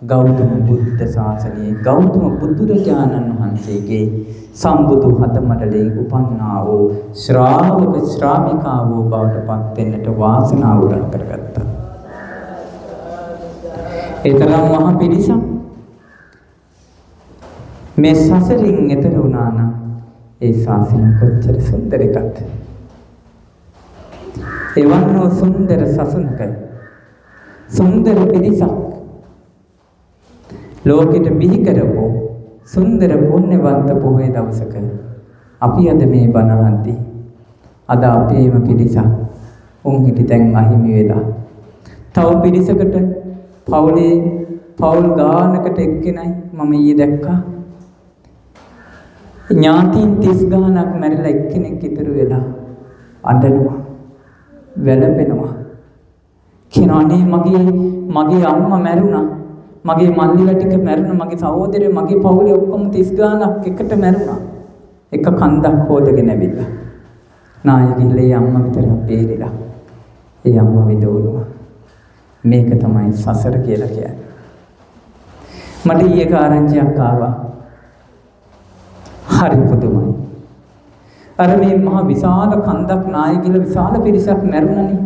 Speaker 1: ගෞතම බුද්ධ ශාසනයේ ගෞතම බුදුරජාණන් වහන්සේගේ සම්බුදු හතමඩලේ උපන්නා වූ ශ්‍රාවක ශ්‍රාවිකාවෝ බවට පත් වෙන්නට වාසනාව උදා කරගත්තා. ඒතරම් මහ පිරිසක් මේ සසරින් එතර වුණා නම් ඒ ශාසනය කොච්චර සුන්දර එකක්ද? එවන්නෝ සුන්දර සසුනක සුන්දර පිරිසක් ලෝකෙට බිහි කරපෝ සුන්දර පුණ්‍යවන්ත පොහොය දවසක අපි අද මේ බණ අහද්දී අද අපේම පිරිසක් උන් හිටි දැන් අහිමි වෙලා තව පිරිසකට පවුලේ පවුල් ගානකට එක්කෙනයි මම ඊයේ දැක්කා ඥාතීන් 30 ගානක් මැරිලා එක්කෙනෙක් ඉතුරු වෙලා අඬනවා වැළපෙනවා කියනවානේ මගේ අම්මා මැරුණා මගේ මල්ලිලා ටික මැරුණා මගේ සහෝදරයෝ මගේ පවුලේ ඔක්කොම 30 ගානක් එකට මැරුණා එක කන්දක් හොදගෙන ඇවිල්ලා නායකයිලේ අම්මා විතරක් බේරිලා ඒ අම්මා විදවුණා මේක තමයි සසර කියලා කියන්නේ මට ඊයේ කාරණ්‍යයක් ආවා හරි පුදුමයි අර මේ මහ විශාල කන්දක් නායකයිල විශාල පිරිසක් මැරුණානේ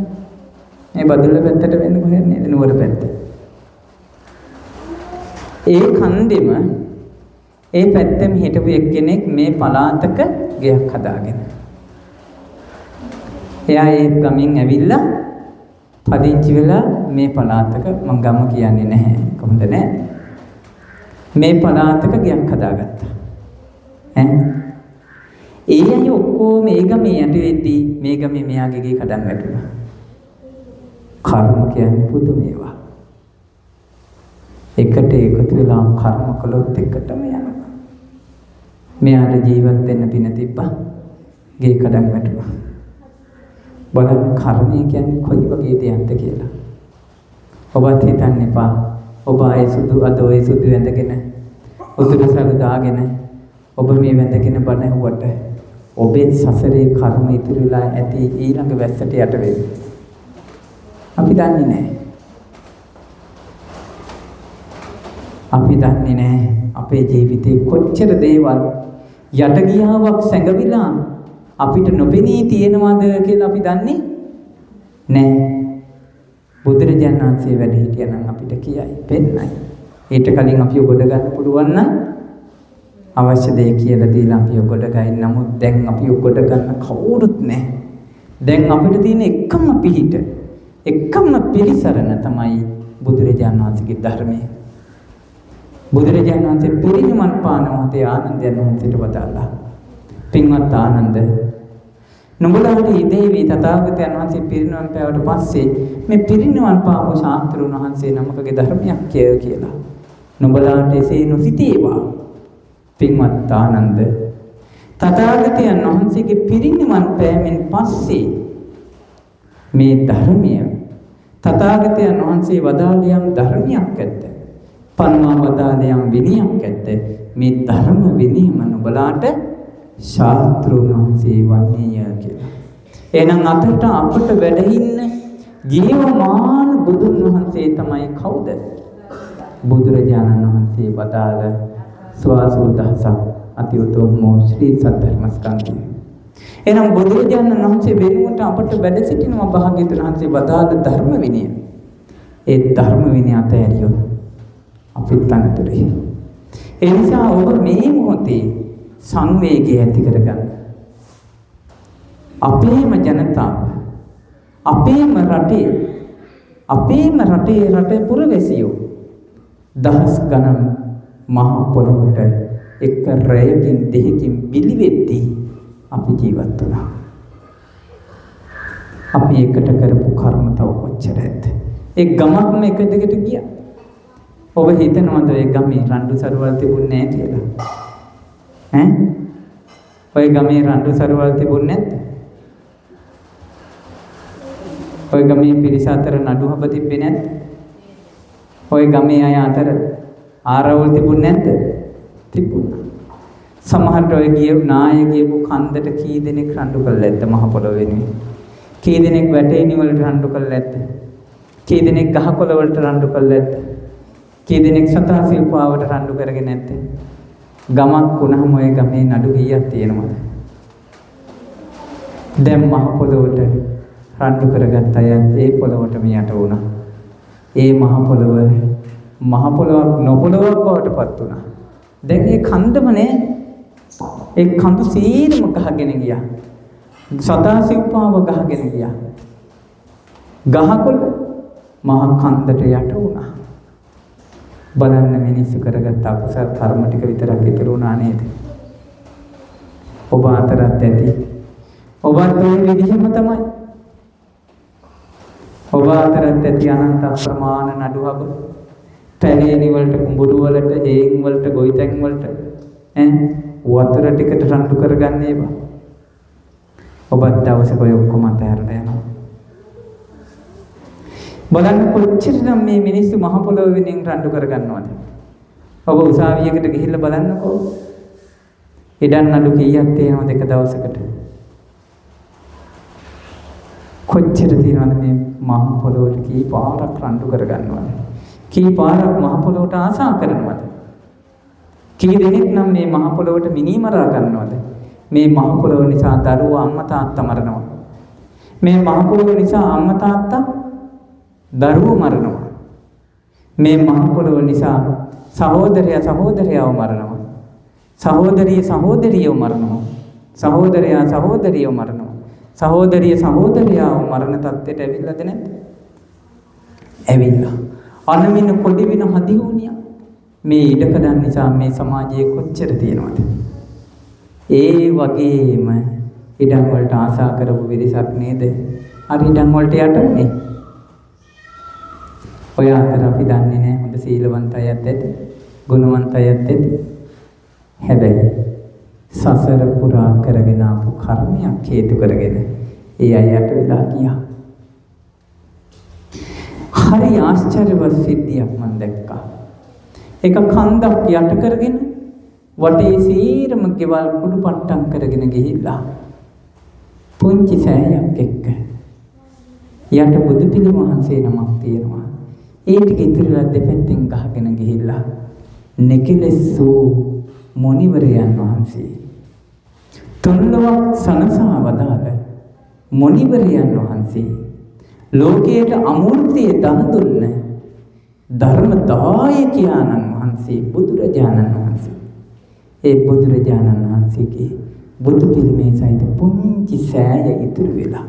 Speaker 1: මේ බදුල්ල පැත්තට වෙන්නේ කොහෙද නේද නුවර පැත්තේ ඒ කන්දෙම ඒ පැත්තෙම හිටපු එක්කෙනෙක් මේ පළාතක ගෙයක් හදාගෙන එයා ඒ ගමින් ඇවිල්ලා පදිංචි වෙලා මේ පළාතක මම ගම කියන්නේ නැහැ කොහොමද නෑ මේ පළාතක ගෙයක් හදාගත්තා ඒ අය ඔක්කොම මේ ගමේ යට වෙද්දී මේ ගමේ මෙයාගේ ගේ කඩන් වැටුණා කර්ම කියන්නේ පුදුම ඒවා එකට එකතු වෙලා කර්ම කළොත් එකටම යනවා මෙයාට ජීවත් වෙන්න පින තිබ්බා ගේ කඩන් වැටුණා බලන්න කර්මය කියන්නේ කොයි වගේ දෙයක්ද කියලා ඔබත් හිතන්න එපා ඔබ ආයේ සුදු අද ඔය සුදු වැඳගෙන උතුරු සරු දාගෙන ඔබ මේ වැඳගෙන බණ ඇහුවට ඔබේ සසරේ කර්ම ඉතුරුලා ඇති ඊළඟ වැස්සට යට වෙන්නේ අපි දන්නේ නැහැ අපි දන්නේ නැහැ අපේ ජීවිතේ කොච්චර දේවල් යට ගියාවක් සැඟවිලා අපිට නොපෙනී තියෙනවද කියලා අපි දන්නේ නැහැ බුදුරජාණන් වහන්සේ වැඩ හිටියනම් අපිට කියයි පෙන්නයි ඊට කලින් අපිව ගොඩ ගන්න පුළුවන් නම් අවශ්‍ය දේ කියලා දීලා අපිව ගොඩ ගන්න නමුත් දැන් අපිව ගොඩ ගන්න කවුරුත් නැහැ දැන් අපිට තියෙන එකම පිහිට එකම පිළිසරණ තමයි බුදුරජාණන් වහන්සේගේ ධර්මය. බුදුරජාණන් වහන්සේ පිරිනිවන් පාන මොහොතේ ආනන්දයන් වහන්සේට වදාළා. පින්වත් ආනන්ද, නුඹලාට ඉදේවි තථාගතයන් වහන්සේ පිරිනිවන් පෑවට පස්සේ මේ පිරිනිවන් පාපු ශාස්ත්‍රඥ වහන්සේ නමකගේ ධර්මයක් කියලා. නුඹලාට එසේ නොසිතේවා. පින්වත් ආනන්ද, තථාගතයන් වහන්සේගේ පිරිනිවන් පෑමෙන් පස්සේ මේ ධර්මය තථාගතයන් වහන්සේ වදාළියම් ධර්මයක් ඇත්ද? පන්වා වදාළියම් විනයක් ඇත්ද? මේ ධර්ම විනයම නුඹලාට ශාස්ත්‍රඥ වහන්සේ වන්නේය කියලා. එහෙනම් අතට අපට වැඩ ඉන්න ජීවමාන බුදුන් වහන්සේ තමයි කවුද? බුදුරජාණන් වහන්සේ වදාළ ස්වාසෝදහසක් අති උතුම් ශ්‍රී සද්ධර්මස්කන්ධය. එහෙනම් බුදුරජාණන් වහන්සේ වෙනුවට අපට වැඩ සිටිනවා භාග්‍යවතුන් වහන්සේ වදාළ ධර්ම විනය. ඒ ධර්ම විනය අතහැරියොත් අපිට තනතුරේ. ඒ නිසා ඔබ මේ මොහොතේ සංවේගය ඇති කරගන්න. අපේම ජනතාව, අපේම රටේ පුරවැසියෝ දහස් ගණන් මහ පොළොවට එක රැයකින් දෙකකින් බිලි වෙද්දී අපි ජීවත් වුණා. අපි එකට කරපු කර්ම තව කොච්චරද? ඒ ගමක්ම එක දිගට ගියා. ඔබ හිතනවද ඒ ගමේ රණ්ඩු සරුවල් තිබුණේ නැහැ කියලා? ඈ? ඔය ගමේ රණ්ඩු සරුවල් තිබුණේ නැද්ද? ඔය ගමේ පිරිස අතර නඩු හබ තිබ්බේ නැද්ද? ඔය ගමේ අය අතර ආරවුල් තිබුණේ නැද්ද? තිබුණා. සමහරට ඔය ගියපු කන්දට කී දෙනෙක් රණ්ඩු කළා ඇත්ත මහ පොළොව වෙනුවෙන්? කී දෙනෙක් වැටේනි වලට රණ්ඩු කළා ඇත්ත? කී දෙනෙක් ගහකොළ වලට රණ්ඩු කළා ඇත්ත? කී දෙනෙක් සතා සිල්පාවට රණ්ඩු කරගෙන ඇත්ත? ගමක් වුණාම ඔය ගමේ නඩු කීයක් තියෙනවද? දැන් මහ පොළොවට රණ්ඩු කරගත්ත අය ඒ පොළොවටම යට වුණා. ඒ මහ පොළොවක් නොපොළොවක් බවට පත් වුණා. දැන් ඒ කන්දම නෑ. ඒ කඳු සීරම ගහගෙන ගියා. සදා සිව්පාව ගහගෙන ගියා. ගහකොළ මහ කන්දට යට වුණා. බලන්න මිනිස්සු කරගත්ත අකුසල කර්ම ටික විතරක් ඉතුරු වුණා නේද? ඔබ අතරත් ඇති. ඔබත් ওই විදිහම තමයි. ඔබ අතරත් ඇති අනන්ත අප්‍රමාණ නඩුවබ. පැලේනි වලට, කුඹුරු වලට, හේන් වලට, ගොවිතැන් වලට වතුර ටිකට රණ්ඩු කරගන්න ඒවා. ඔබත් දවසක ඔය ඔක්කොම අතහැරලා යනවා. බලන්න කොච්චරනම් මේ මිනිස්සු මහ පොළොව වෙනින් රණ්ඩු කරගන්නවද? ඔබ උසාවියකට ගිහිල්ලා බලන්නකෝ. ඉඩම් නඩු කීයක් තියෙනවද එක දවසකට? කොච්චර තියෙනවද මේ මහ පොළොවට කී පාරක් රණ්ඩු කරගන්නවද? කී පාරක් මහ පොළොවට ආසා කරනවද? කී දෙනෙක් නම් මේ මහ පොළොවට මිනිමරා ගන්නවද? මේ මහ පොළොව නිසා දරුවෝ අම්මා තාත්තා මරනවා. මේ මහ පොළොව නිසා අම්මා තාත්තා දරුවෝ මරනවා. මේ මහ පොළොව නිසා සහෝදරයා සහෝදරියව මරනවා. සහෝදරිය සහෝදරියව මරනවා. සහෝදරයා සහෝදරියව මරනවා. සහෝදරිය සහෝදරියව මරණ තත්ත්වයට ඇවිල්ලාද නැද්ද? ඇවිල්ලා. අනමින කොඩි වෙන හදිහුණියා. මේ ඉඩකඩන් නිසා මේ සමාජයේ කොච්චර තියෙනවද? ඒ වගේම ඉඩම් වලට ආසා කරපු විරිසක් නේද? අර ඉඩම් වලට යටුනේ. ඔය අතර අපි දන්නේ නැහැ හොඳ සීලවන්ත අයත් ඇති, ගුණවන්ත අයත් ඇති. හැබැයි සසර පුරා කරගෙන ආපු කර්මයක් හේතු කරගෙන ඒ අයට වෙලා ගියා. හරි ආශ්චර්යවත් සිද්ධියක් මම දැක්කා. එක කන්දක් යට කරගෙන වටේ සීරම ගෙවල් කුඩු පට්ටම් කරගෙන ගිහිල්ලා පුංචි සෑයක් එක්ක යට බුදු පිළිම වහන්සේ නමක් තියෙනවා. ඒ ටික ඉතිරිලා දෙපැත්තෙන් ගහගෙන ගිහිල්ලා නෙකිලෙස්සු මොණිවරයන් වහන්සේ තුන්ලොවක් සනසා වදාළ මොණිවරයන් වහන්සේ ලෝකයට අමූර්තිය දන් දුන්න ධර්මදායකයන්න් වහන්සේ බුදුරජාණන් වහන්සේ. ඒ බුදුරජාණන් වහන්සේගේ බුදු පිළිමේ සහිත පුංචි සෑය ඉතුරු වෙලා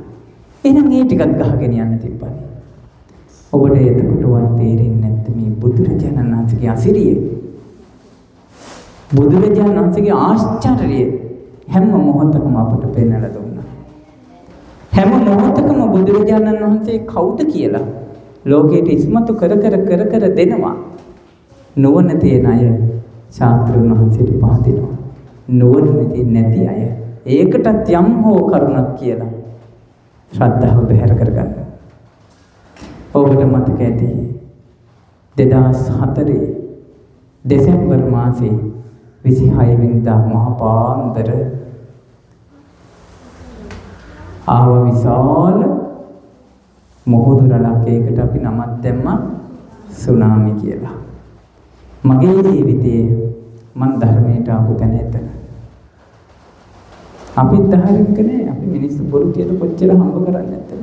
Speaker 1: එහෙනම් ඒ ටිකත් ගහගෙන යන්න තිබ්බනේ. ඔබට එතකොටවත් තේරෙන්නේ නැත්නම් මේ බුදුරජාණන් වහන්සේගේ අසිරිය. බුදුරජාණන් වහන්සේගේ ආශ්චර්යය හැම මොහොතකම අපට පෙන්වලා දුන්නා. හැම මොහොතකම බුදුරජාණන් වහන්සේ කවුද කියලා ලෝකයට ඉස්මතු කර දෙනවා. නුවණ තියෙන අය ශාස්ත්‍රඥ වහන්සේට පහදිනවා. නුවණ නැති අය ඒකටත් යම් හෝ කරුණක් කියලා ශ්‍රද්ධාව බැහැර කරගන්න. ඔබට මතක ඇති 2004 දෙසැම්බර් මාසේ 26 වෙනිදා මහ පාන්දර ආව විශාල මොහොත රළක්. ඒකට අපි නමක් දැම්මා සුනාමි කියලා. මගේ ජීවිතයේ මම ධර්මයට ආපු තැන එතන. අපිත් ධර්මික නෑ. අපි මිනිස්සු බොරු කියන කොච්චර හම්බ කරන්නේ නැත්තේ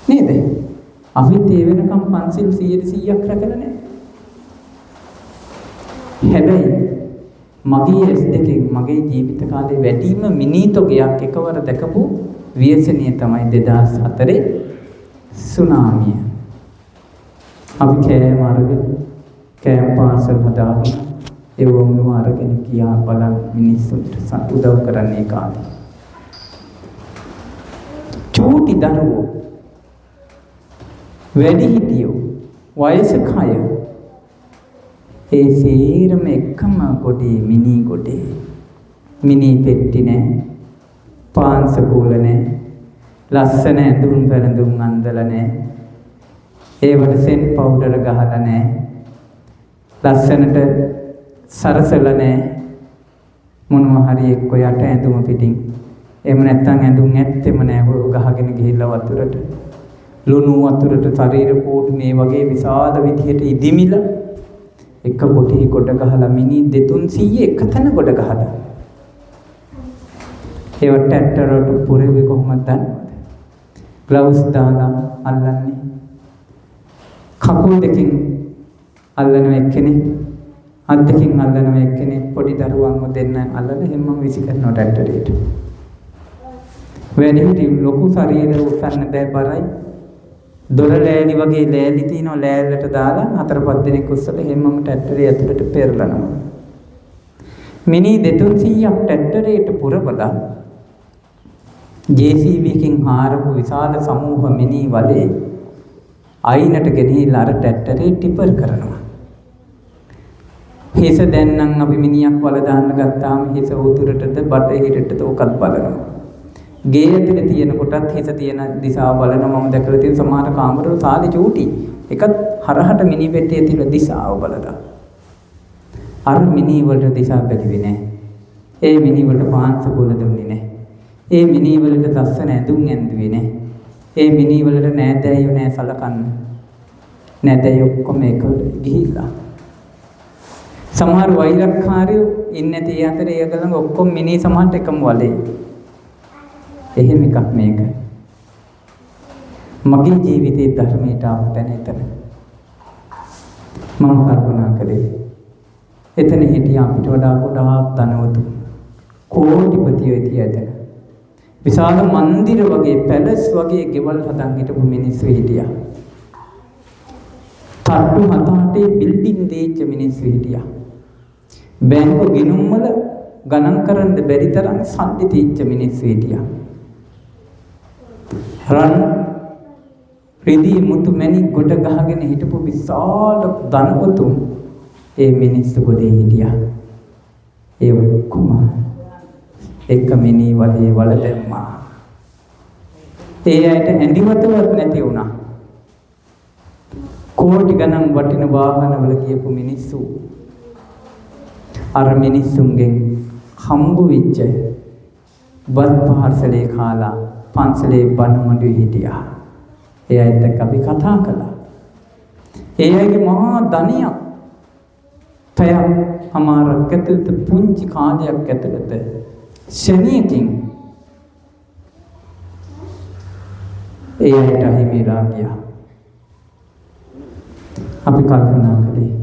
Speaker 1: නේද? අපිත් ඒ වෙනකම් පන්සිල් 100%ක් රැකලා නෑ. හැබැයි මගේ S2 මගේ ජීවිත කාලේ වැඩිම මිනිතොගයක් එකවර දැකපු ව්‍යසනීය තමයි 2004 සුනාමිය. අපි කෑම පාර්සල් හදාගෙන ඒ වගේම අරගෙන ගියා බලන් මිනිස්සුන්ට උදව් කරන්නේ කාලේ. චූටි දරුවෝ, වැඩිහිටියෝ, වයසක අය ඒ සීරම එකම ගොඩේ මිනි පෙට්ටි නෑ, පාන්සකූල නෑ, ලස්සන ඇඳුම් පැළඳුම් අඳලා නෑ, ඒවට සෙන් පවුඩර් ගහලා නෑ, ලස්සනට සරසලා නෑ, මොනවා හරි එක්ක යට ඇඳුම පිටින් එහෙම නැත්නම් ඇඳුම් ඇත්තෙම නෑ, ගහගෙන ගිහිල්ලා වතුරට ලුණු වතුරට ශරීර කෝටු මේ වගේ විශාල විදිහට ඉදිමිලා එක කොටි කොට ගහලා මිනි 200 එකතැන කොට ගහලා ඒවට ටැට්ටරට පුරෙවි කොහොමද දන්නවද? ග්ලව්ස් දාලා අල්ලන්නේ. කකුල් දෙකෙන් අල්ලන එක්කෙනෙක්, අත් දෙකෙන් අල්ලන එක්කෙනෙක්, පොඩි දරුවන්ව දෙන්න අල්ලලා හැමම විසි කරනවා ටැට්ටරේට. වැඩිහිටි ලොකු ශරීරය උස්සන්න බෑ, බරයි. දොර ලෑලි වගේ ලෑලි තියනවා, ලෑල්ලට දාලා 4-5 දෙනෙක් උස්සලා හැමම ටැට්ටරේ ඇතුළට පෙරලනවා. මිනි 200ක් ටැට්ටරේට පුරවලා JCB එකෙන් හාරපු විශාල සමූහ මිනි වලේ අයිනට ගෙනහිලා අර ටැට්ටරේ ටිපර් කරනවා. හිස දැන් නම් අපි මිනියක් වල දාන්න ගත්තාම හිස උතුරටද බටහිරටද ඔකත් බලනවා. ගේ ඇතුලේ තියෙන කොටත් හිස තියෙන දිශාව බලනවා. මම දැකලා තියෙන සමහර කාමරවල සාලි චූටි එකත් හරහට මිනි පෙට්ටියේ තියෙන දිශාව බලලා අර මිනි වලට දිශාව බැලුවේ නැහැ. ඒ මිනි වලට පාංශ කුල දුන්නේ නැහැ. ඒ මිනි වලට ලස්සන ඇඳුම් ඇඳුවේ නැහැ. ඒ මිනි වලට නෑදෑයෝ නෑ සලකන්න. නෑදෑයෝ ඔක්කොම එක ගිහිල්ලා. සමහර වෛරක්කාරයෝ ඉන්නේ තේ අතරේ ඒගොල්ලෝ ඔක්කොම මිනි සමහරට එකම වලේ. එහෙම එකක් මේක. මගේ ජීවිතේ ධර්මයට ආපු තැන එතන. මම කල්පනා කළේ එතන හිටිය අපිට වඩා ගොඩාක් ධනවතු කෝටිපතියෝ හිටියද. විශාල මන්දිර වගේ පැලස් වගේ ගෙවල් හදන් හිටපු මිනිස්සු හිටියා. තට්ටු 7-8 බිල්ඩින් දෙච්ච මිනිස්සු හිටියා. බැංකු ගිණුම් වල ගණන් කරන්න බැරි තරම් සල්ලි තීච්ච මිනිස්සු හිටියා. රන් රිදී මුතු මැණික් කොට ගහගෙන හිටපු විශාල ධනවතුන් ඒ මිනිස්සු ගොඩේ හිටියා. ඒ ඔක්කොම එක මිනි වලේ වල දැම්මා. ඒ අයට ඇඳිවතවත් නැති වුණා. කෝටි ගණන් වටින වාහනවල ගියපු මිනිස්සු අර මිනිස්සුන්ගෙන් හම්බ වෙච්ච බත් පාර්සලේ කාලා පන්සලේ බණමඩුවේ හිටියා. ඒ අයත් අපි කතා කළා. ඒ අයගේ මහා ධනියක් පැයක් අමාරක් ඇතුළත පුංචි කාලයක් ඇතුළත ශනියකින් ඒ අයට හිමිලා ගියා. අපි කල්පනා කළේ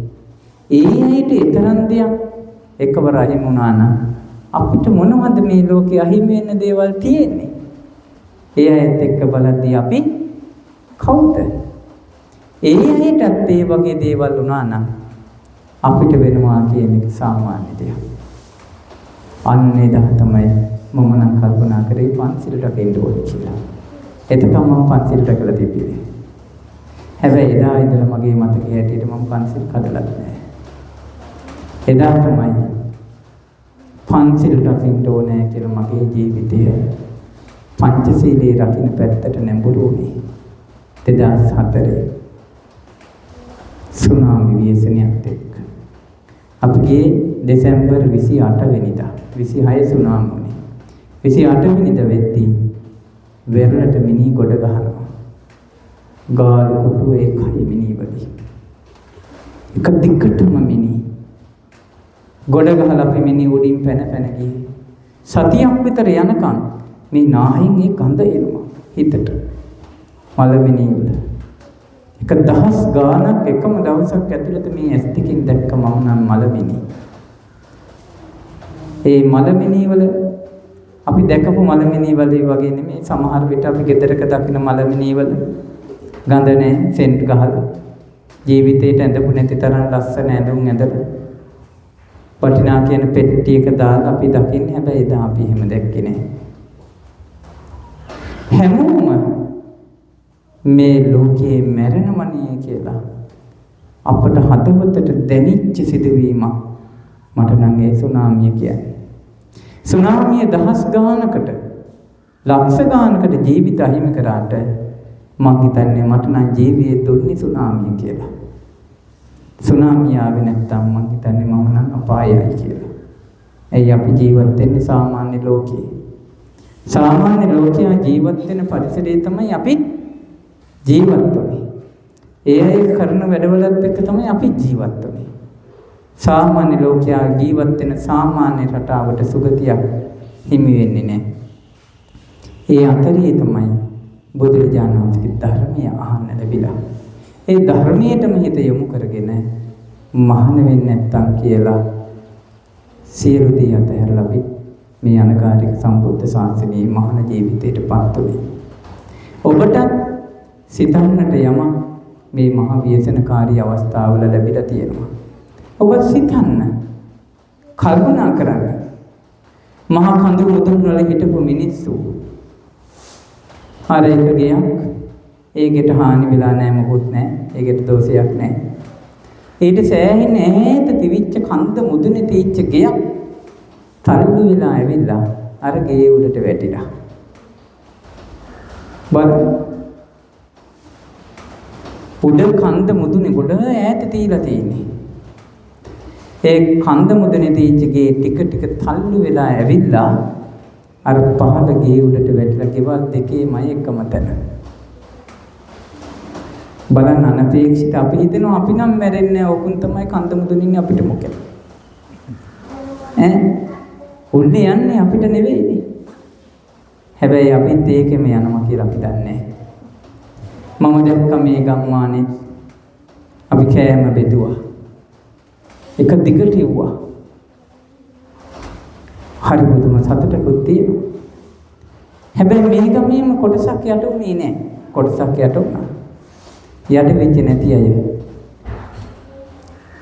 Speaker 1: ඒ අයට ඊතරම් දෙයක් එකවර අහිමි වුණා නම් අපිට මොනවද මේ ලෝකේ අහිමි වෙන දේවල් තියෙන්නේ? ඒ අයත් එක්ක බලද්දී අපි කවුද? ඒ අයටත් ඒ වගේ දේවල් වුණා නම් අපිට වෙනවා කියන එක සාමාන්‍ය දෙයක්. අන්න එදා තමයි මම නම් කල්පනා කරේ පන්සිල් රකින්න ඕනේ කියලා. එතකම මම පන්සිල් රැකලා තිබ්බේ. හැබැයි එදා ඉඳලා මගේ මතකයේ හැටියට මම පන්සිල් කඩලා නැහැ. එදා තමයි පන්සිල් රකින්න ඕනේ කියලා මගේ ජීවිතය පංචශීලයේ රකින්න පැත්තට නැඹුරු වුණේ. 2004 සුනාමි ව්‍යසනයත් එක්ක. අපගේ දෙසැම්බර් 28 වෙනිදා 26 සුනාමි වුණේ. 28 වෙනිදා වෙද්දී වෙරළට මිනි ගොඩ ගහනවා. ගාලු කුටු ඒකයි මිනි වලි. එක දිගටම මිනි. ගොඩ ගහලා අපි මිනි උඩින් පැන පැන ගියේ. සතියක් විතර යනකම් මේ නාහින් ඒ ගඳ එනවා හිතට. මලමිනි වල. එක දහස් ගාණක් එකම දවසක් ඇතුළත මේ ඇස් දෙකෙන් දැක්ක මම නම් මලමිනි. ඒ මලමිනි වල අපි දැකපු මලමිනි වගේ නෙමෙයි සමහර විට අපි ගෙදරක දකින මලමිනි වල ගඳ නැහැ සෙන්ට් ගහලා ජීවිතේට ඇඳපු නැති තරම් ලස්සන ඇඳුම් ඇඳලා වටිනා කියන පෙට්ටියක දාලා අපි දකින්නේ. හැබැයි එදා අපි එහෙම දැක්කේ නැහැ. හැමෝම මේ ලෝකේ මැරෙනවනේ කියලා අපට හදවතට දැනිච්ච සිදුවීමක් මට නම් ඒ සුනාමිය කියන්නේ. සුනාමිය දහස් ගානකට ලක්ෂ ගානකට ජීවිත අහිමි කරාට මං හිතන්නේ මට නම් ජීවිතේ දුන්නේ සුනාමිය කියලා. සුනාමිය ආවේ නැත්තම් මං හිතන්නේ මම නම් අපායයි කියලා. එයි අපි ජීවත් වෙන්නේ සාමාන්‍ය ලෝකේ. සාමාන්‍ය ලෝකයා ජීවත් වෙන පරිසරයේ තමයි අපි ජීවත් වෙන්නේ. ඒ අය කරන වැඩවලත් එක්ක තමයි අපි ජීවත් වෙන්නේ. සාමාන්‍ය ලෝකයා ජීවත් වෙන සාමාන්‍ය රටාවට සුගතියක් හිමි වෙන්නේ නැහැ. ඒ අතරේ තමයි බුදුරජාණන් වහන්සේගේ ධර්මය අහන්න ලැබිලා. ඒ ධර්මයටම හිත යොමු කරගෙන මහාන වෙන්නේ නැත්තම් කියලා සියලු දේ අතහැරලා අපි මේ අනකාරික සම්බුද්ධ ශාසනයේ මහාන ජීවිතයට පත් වුණේ. ඔබට සිතන්නට යමක් මේ මහා ව්‍යසනකාරී අවස්ථාවල ලැබිලා තියෙනවා. ඔබ සිතන්න කල්පනා කරන්න. මහා කඳු මුදුන් වල හිටපු මිනිස්සු අර එක ගියක් ඒකට හානි වෙලා නැහැ මොකුත් නැහැ. ඒකට දෝෂයක් නැහැ. ඊට සෑහෙන ඈත තිවිච්ච කන්ද මුදුනේ තීච්ච ගියක් තල්ලු වෙලා ඇවිල්ලා අර ගේ උඩට වැටිලා. බලන්න. උඩ කන්ද මුදුනේ ගොඩ ඈත තියලා තියෙන්නේ. ඒ කන්ද මුදුනේ තීච්ච ගේ ටික ටික තල්ලු වෙලා ඇවිල්ලා අර පහළ ගේ උඩට වැටිලා ගෙවල් දෙකේමයි එකම තැන. බලන්න අනපේක්ෂිත අපි හිතනවා අපි නම් මැරෙන්නේ නැහැ. ඕකුන් තමයි කන්ද මුදුනේ ඉන්නේ අපිට මොකද? උන්නේ යන්නේ අපිට නෙවෙයිනේ. හැබැයි අපිත් ඒකෙම යනවා කියලා අපි දන්නේ නැහැ. මම දැක්ක මේ ගම්මානේ අපි කෑම බෙදුවා. එක දිගට ඉවුවා. හරි පුදුම සතුටකුත් තියෙනවා. හැබැයි මේ ගමේම කොටසක් යට උනේ නැහැ. කොටසක් යට වුණා. යට වෙච්ච නැති අය.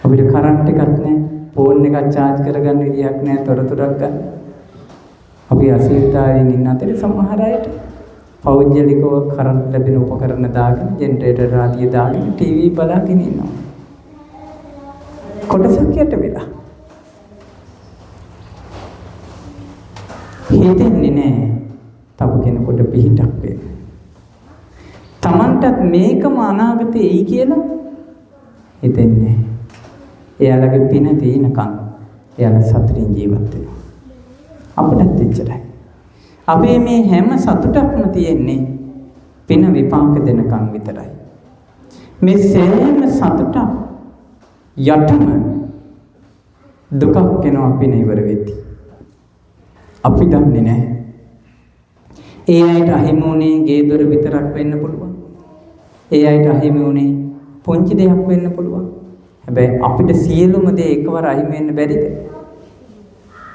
Speaker 1: අපිට කරන්ට් එකක් නැහැ. ෆෝන් එකක් charge කරගන්න විදියක් නැහැ. තොරතුරක් ගන්න. අපි අසීර්තාවයෙන් ඉන්න අතරේ සමහර අයට පෞද්ගලිකව කරන්ට් ලැබෙන උපකරණ දාගෙන ජෙනරේටර් ආදිය දාගෙන ටීවී බලාගෙන ඉන්නවා. කොටසක් යට වෙලා. හිතෙන්නේ නැහැ තව කෙනෙකුට පිහිටක් වෙන්න. Tamanටත් මේකම අනාගතේ එයි කියලා හිතෙන්නේ. එයාලගේ පින තීනකම් එයාලා සතුටින් ජීවත් වෙනවා. අපිටත් එච්චරයි. අපේ මේ හැම සතුටක්ම තියෙන්නේ පින විපාක දෙනකම් විතරයි. මේ සෑම සතුටක් යටම දුකක් එනවා පින ඉවර වෙද්දී. අපි දන්නේ නැහැ. ඒ අයට අහිමි වුණේ ගේ දොර විතරක් වෙන්න පුළුවන්. ඒ අයට අහිමි වුණේ පොන්චි දෙයක් වෙන්න පුළුවන්. හැබැයි අපිට සියලුම දේ එකවර අහිමි වෙන්න බැරිද?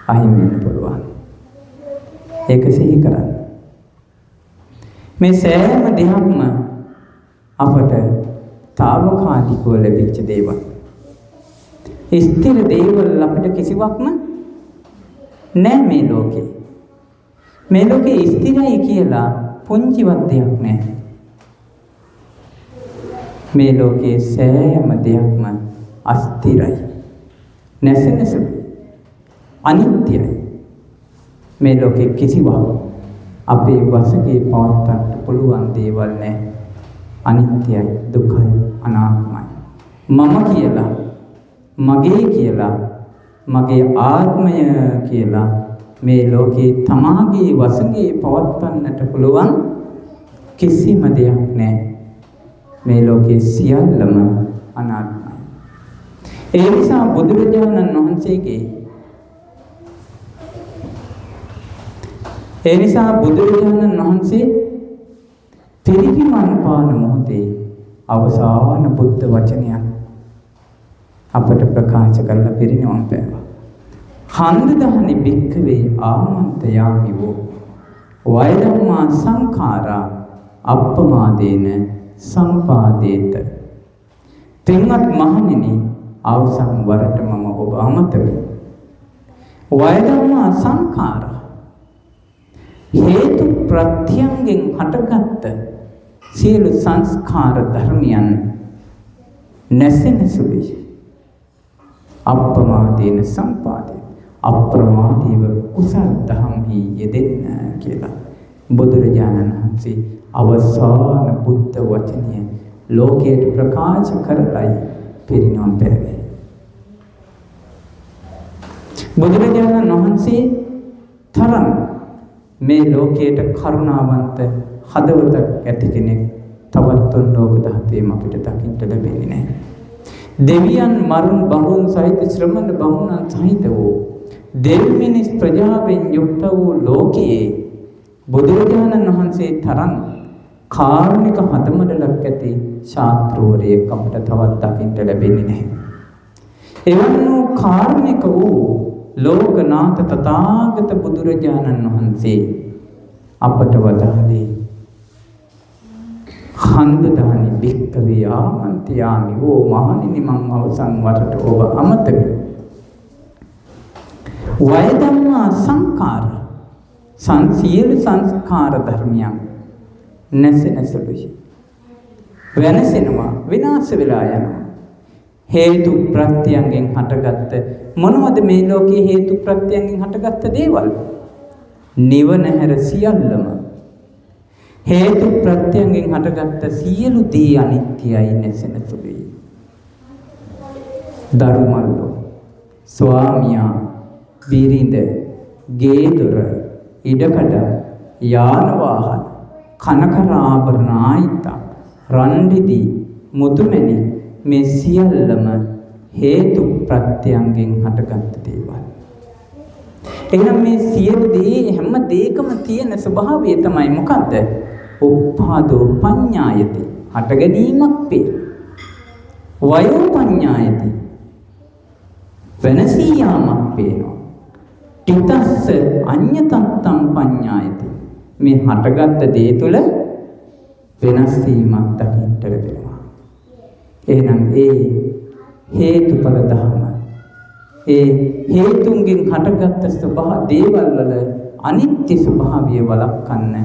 Speaker 1: අහිමි වෙන්න පුළුවන්. ඒක සිහි කරන්න. මේ සෑම දෙයක්ම අපට తాවකාලිකව ලැබිච්ච දේවල්. ස්ථිර දේවල් අපිට කිසිවක්ම නැහැ මේ ලෝකේ. මේ ලෝකේ ස්ථිරයි කියලා පුංචිවත් දෙයක් නැහැ. මේ ලෝකේ සෑම දෙයක්ම අස්ථිරයි. නැසෙන සුළුයි. අනිත්‍යයි. මේ ලෝකේ කිසිවක් අපේ වශයෙන් පවත්වන්න පුළුවන් දේවල් නැහැ. අනිත්‍යයි, දුකයි, අනාත්මයි. මම කියලා, මගේ කියලා, මගේ ආත්මය කියලා මේ ලෝකේ තමාගේ වශයෙන් පවත්වන්නට පුළුවන් කිසිම දෙයක් නැහැ. මේ ලෝකේ සියල්ලම අනාත්මයි. ඒ නිසා බුදුරජාණන් වහන්සේගේ පිරිනිවන් පාන මොහොතේ අවසාන බුද්ධ වචනයක් අපට ප්‍රකාශ කරලා පිරිනිවන් පෑවා. හන්දදහනි භික්ඛවේ ආමන්ත්‍රයාමි වූ වයදම්මා සංඛාරා අප්පමාදේන සම්පාදේත. පින්වත් මහණෙනි, අවසන් වරට මම ඔබ අමතමි. වයදම්මා සංඛාරා හේතු ප්‍රත්‍යයෙන් හටගත්ත සියලු සංස්කාර ධර්මයන් නැසෙන සුළුයි. අප්‍රමාදේන සම්පාදේ, අප්‍රමාදීව කුසල දහම්හි යෙදෙන්න කියලා බුදුරජාණන් වහන්සේ අවසාන බුද්ධ වචනය ලෝකයට ප්‍රකාශ කරලයි පිරිනිවන් පෑවේ. බුදුරජාණන් වහන්සේ තරම් මේ ලෝකයට කරුණාවන්ත හදවතක් ඇති කෙනෙක් තවත් ලෝක ධාතේම අපිට දකින්න ලැබෙන්නේ නැහැ. දෙවියන් මරුන් බඹුන් සහිත ශ්‍රමණ බමුණන් සහිත වූ දෙවිමිනිස් ප්‍රජාවෙන් යුක්ත වූ ලෝකයේ බුදුරජාණන් වහන්සේ තරම් කාරුණික හදමඩලක් ඇති ශාස්ත්‍රෝරයෙක් අපට තවත් දකින්න ලැබෙන්නේ නැහැ. එවන් වූ කාරුණික වූ ලෝකනාථ තථාගත බුදුරජාණන් වහන්සේ අපට වදාළේ හන්දදානි භික්ඛවේ ආමන්ත්‍රයාමි වූ මහණෙනි, මම අවසන් වරට ඔබ අමතමි. වයදම්මා සංඛාර සියලු සංස්කාර ධර්මයන් නැසෙන සුළුයි. වෙනසෙනවා, විනාශ වෙලා යනවා. හේතු ප්‍රත්‍යයෙන් හටගත්ත මොනවද මේ ලෝකයේ හේතු ප්‍රත්‍යයෙන් හටගත්ත දේවල්? නිවන හැර සියල්ලම හේතු ප්‍රත්‍යයෙන් හටගත්ත සියලු දේ අනිත්‍යයි, නැසෙන සුළුයි. ධර්මල්ලෝ, ස්වාමියා, බිරිඳ, ගේදොර, ඉඩකඩ, යාන වාහන, කනකර ආභරණ ආයිතා, රන්දිදි, මුතුමැණි, මේ සියල්ලම හේතු ප්‍රත්‍යයෙන් හටගත් දේවල්. එහෙනම් මේ සියලු දේ හැම දෙයකම තියෙන ස්වභාවය තමයි මොකද්ද? උප්පාදෝ පඤ්ඤායති, හට ගැනීමක් වේ. වයෝ පඤ්ඤායති, වෙනසී යාමක් පේනවා. තිතස්ස අඤ්ඤතත්තම් පඤ්ඤායති, මේ හටගත් දේ තුල වෙනස් වීමක් දකින්නට ලැබෙනවා. එහෙනම් ඒ හේතුඵල ධර්ම, ඒ හේතුන්ගෙන් හටගත් දේවල් වල අනිත්‍ය ස්වභාවය වළක්වන්න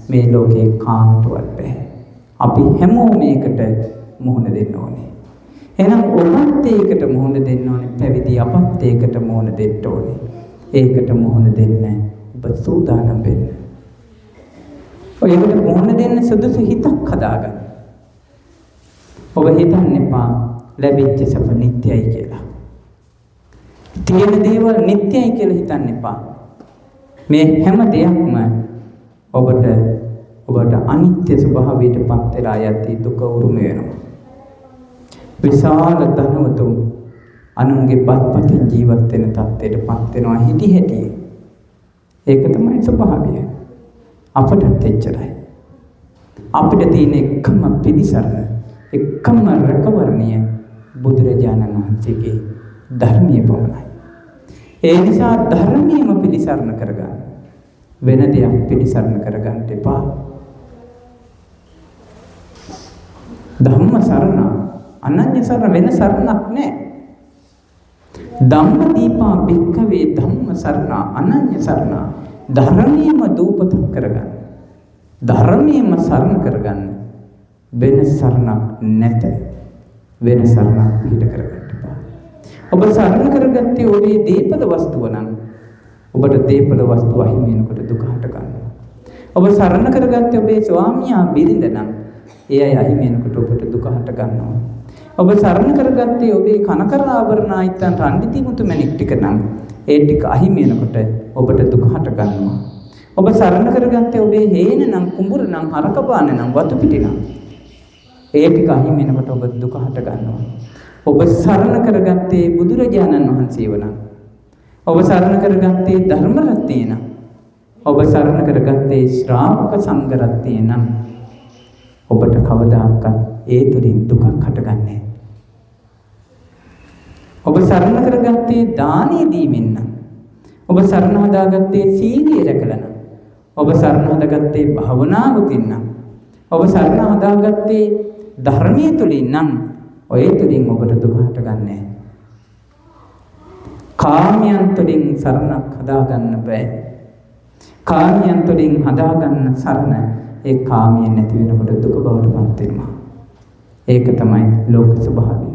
Speaker 1: මේ ලෝකේ කාටවත් බෑ. අපි හැමෝම මේකට මුහුණ දෙන්න ඕනේ. එහෙනම් ඔබත් ඒකට මුහුණ දෙන්න ඕනේ. පැවිදි අපත් ඒකට මුහුණ දෙන්න ඕනේ. ඒකට මුහුණ දෙන්න ඔබ සූදානම් වෙන්න. ඔයකට මුහුණ දෙන්න සුදුසු හිතක් හදාගන්න. ඔබ හිතන්න එපා ලැබිච්ච සප නිට්ටයයි කියලා. තියෙන දේවල් නිට්ටයයි කියලා හිතන්න එපා. මේ හැම දෙයක්ම ඔබට අනිත්‍ය ස්වභාවයට පත් වෙලා යති දුක උරුම වෙනවා. විශාල ධනවතුන් අනුන්ගේ බත්පතින් ජීවත් වෙන තත්ත්වයට පත් වෙනවා හිටි හැටි. ඒක තමයි ස්වභාවය. අපටත් එච්චරයි. අපිට තියෙන එකම පිළිසරණ, එකම රැකවරණය බුදුරජාණන් වහන්සේගේ ධර්මයේ පමණයි. ඒ නිසා ධර්මයේම පිළිසරණ කරගන්න. වෙන දෙයක් පිළිසරණ කරගන්න එපා. ධම්ම සරණ අනන්‍ය සරණ වෙන සරණක් නැහැ. ධම්ම දීපා භික්ඛවේ ධම්ම සරණ අනන්‍ය සරණ ධර්මයේම දූපත කරගන්න. ධර්මයේම සරණ කරගන්න. වෙන සරණක් නැත. වෙන සරණක් පිට කරගන්න බෑ. ඔබ සරණ කරගත්තේ ඔබේ දීපල වස්තුව නම් ඔබට දීපල වස්තුව අහිමි වෙනකොට දුක හට ගන්නවා. ඔබ සරණ කරගත්තේ ඔබේ ස්වාමියා බිරිඳ නම් ඒ අය අහිමි වෙනකොට ඔබට දුක හට ගන්නවා. ඔබ සරණ කරගත්තේ ඔබේ කනකර ආභරණ ආයතන රණ්ඩිති මුතුමැණික් ටික නම් ඒ ටික අහිමි වෙනකොට ඔබට දුක හට ගන්නවා. ඔබ සරණ කරගත්තේ ඔබේ හේන නම් කුඹුර නම් හරක බාන නම් වතු පිටි නම් ඒ ටික අහිමි වෙනකොට ඔබ දුක හට ගන්නවා. ඔබ සරණ කරගත්තේ බුදුරජාණන් වහන්සේව නම් ඔබ සරණ කරගත්තේ ධර්ම රත්නය නම් ඔබ සරණ කරගත්තේ ශ්‍රාවක සංඝ රත්නය නම් ඔබට කවදාකවත් ඒ තුලින් දුකක් හටගන්නේ. ඔබ සරණ කරගත්තේ දානීය දීමෙන් නම් ඔබ සරණ හදාගත්තේ සීලය රැකලා නම් ඔබ සරණ හදාගත්තේ භවනාවකින් නම් ඔබ සරණ හදාගත්තේ ධර්මයේ තුලින් නම් ඔය තුලින් ඔබට දුක හටගන්නේ. කාමයන් තුලින් සරණක් හදාගන්න බෑ. කාමයන් තුලින් හදාගන්න සරණ ඒ කාමයේ නැති වෙනකොට දුක බවට පත් වෙනවා. ඒක තමයි ලෝක ස්වභාවය.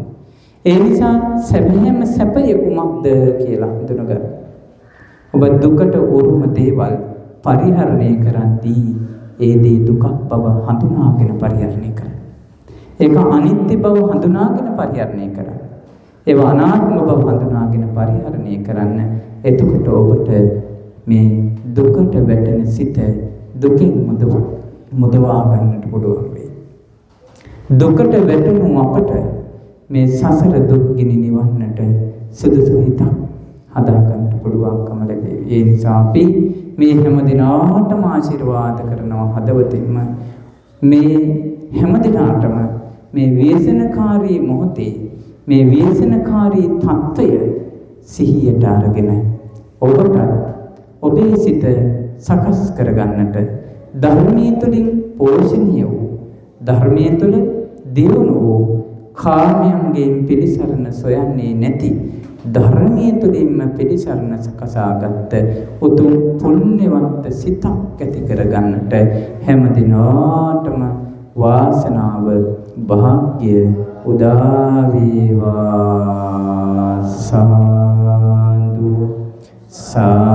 Speaker 1: ඒ නිසා සැබෑම සැපය කුමක්ද කියලා හඳුනගන්න. ඔබ දුකට උරුම දේවල් පරිහරණය කරද්දී ඒ දේ දුකක් බව හඳුනාගෙන පරිහරණය කරන්න. ඒක අනිත්‍ය බව හඳුනාගෙන පරිහරණය කරන්න. ඒව අනාත්ම බව හඳුනාගෙන පරිහරණය කරන්න. එතකොට ඔබට මේ දුකට වැටෙන සිත දුකින් මුදවා ගන්නට පුළුවන් වෙයි. දුකට වැටුණු අපට මේ සසර දුක් ගිනි නිවන්නට සුදුසු හිතක් හදාගන්න පුළුවන්කම ලැබේ. ඒ නිසා අපි මේ හැම දිනාටම ආශිර්වාද කරනවා හදවතින්ම මේ හැම දිනාටම මේ ව්‍යසනකාරී මොහොතේ මේ ව්‍යසනකාරී తত্ত্বය සිහියට අරගෙන ඔබට ඔබේ සිත සකස් කරගන්නට ධර්මයේ තුලින් පෝෂණීය වූ ධර්මයේ තුල දියුණු වූ කාමයන්ගෙන් පිළිසරණ සොයන්නේ නැති ධර්මයේ තුලින්ම පිළිසරණ සකසාගත් උතුම් පුණ්‍යවන්ත සිතක් ඇති කරගන්නට හැම දිනාටම වාසනාව භාග්‍ය උදා වේවා. සාදු සා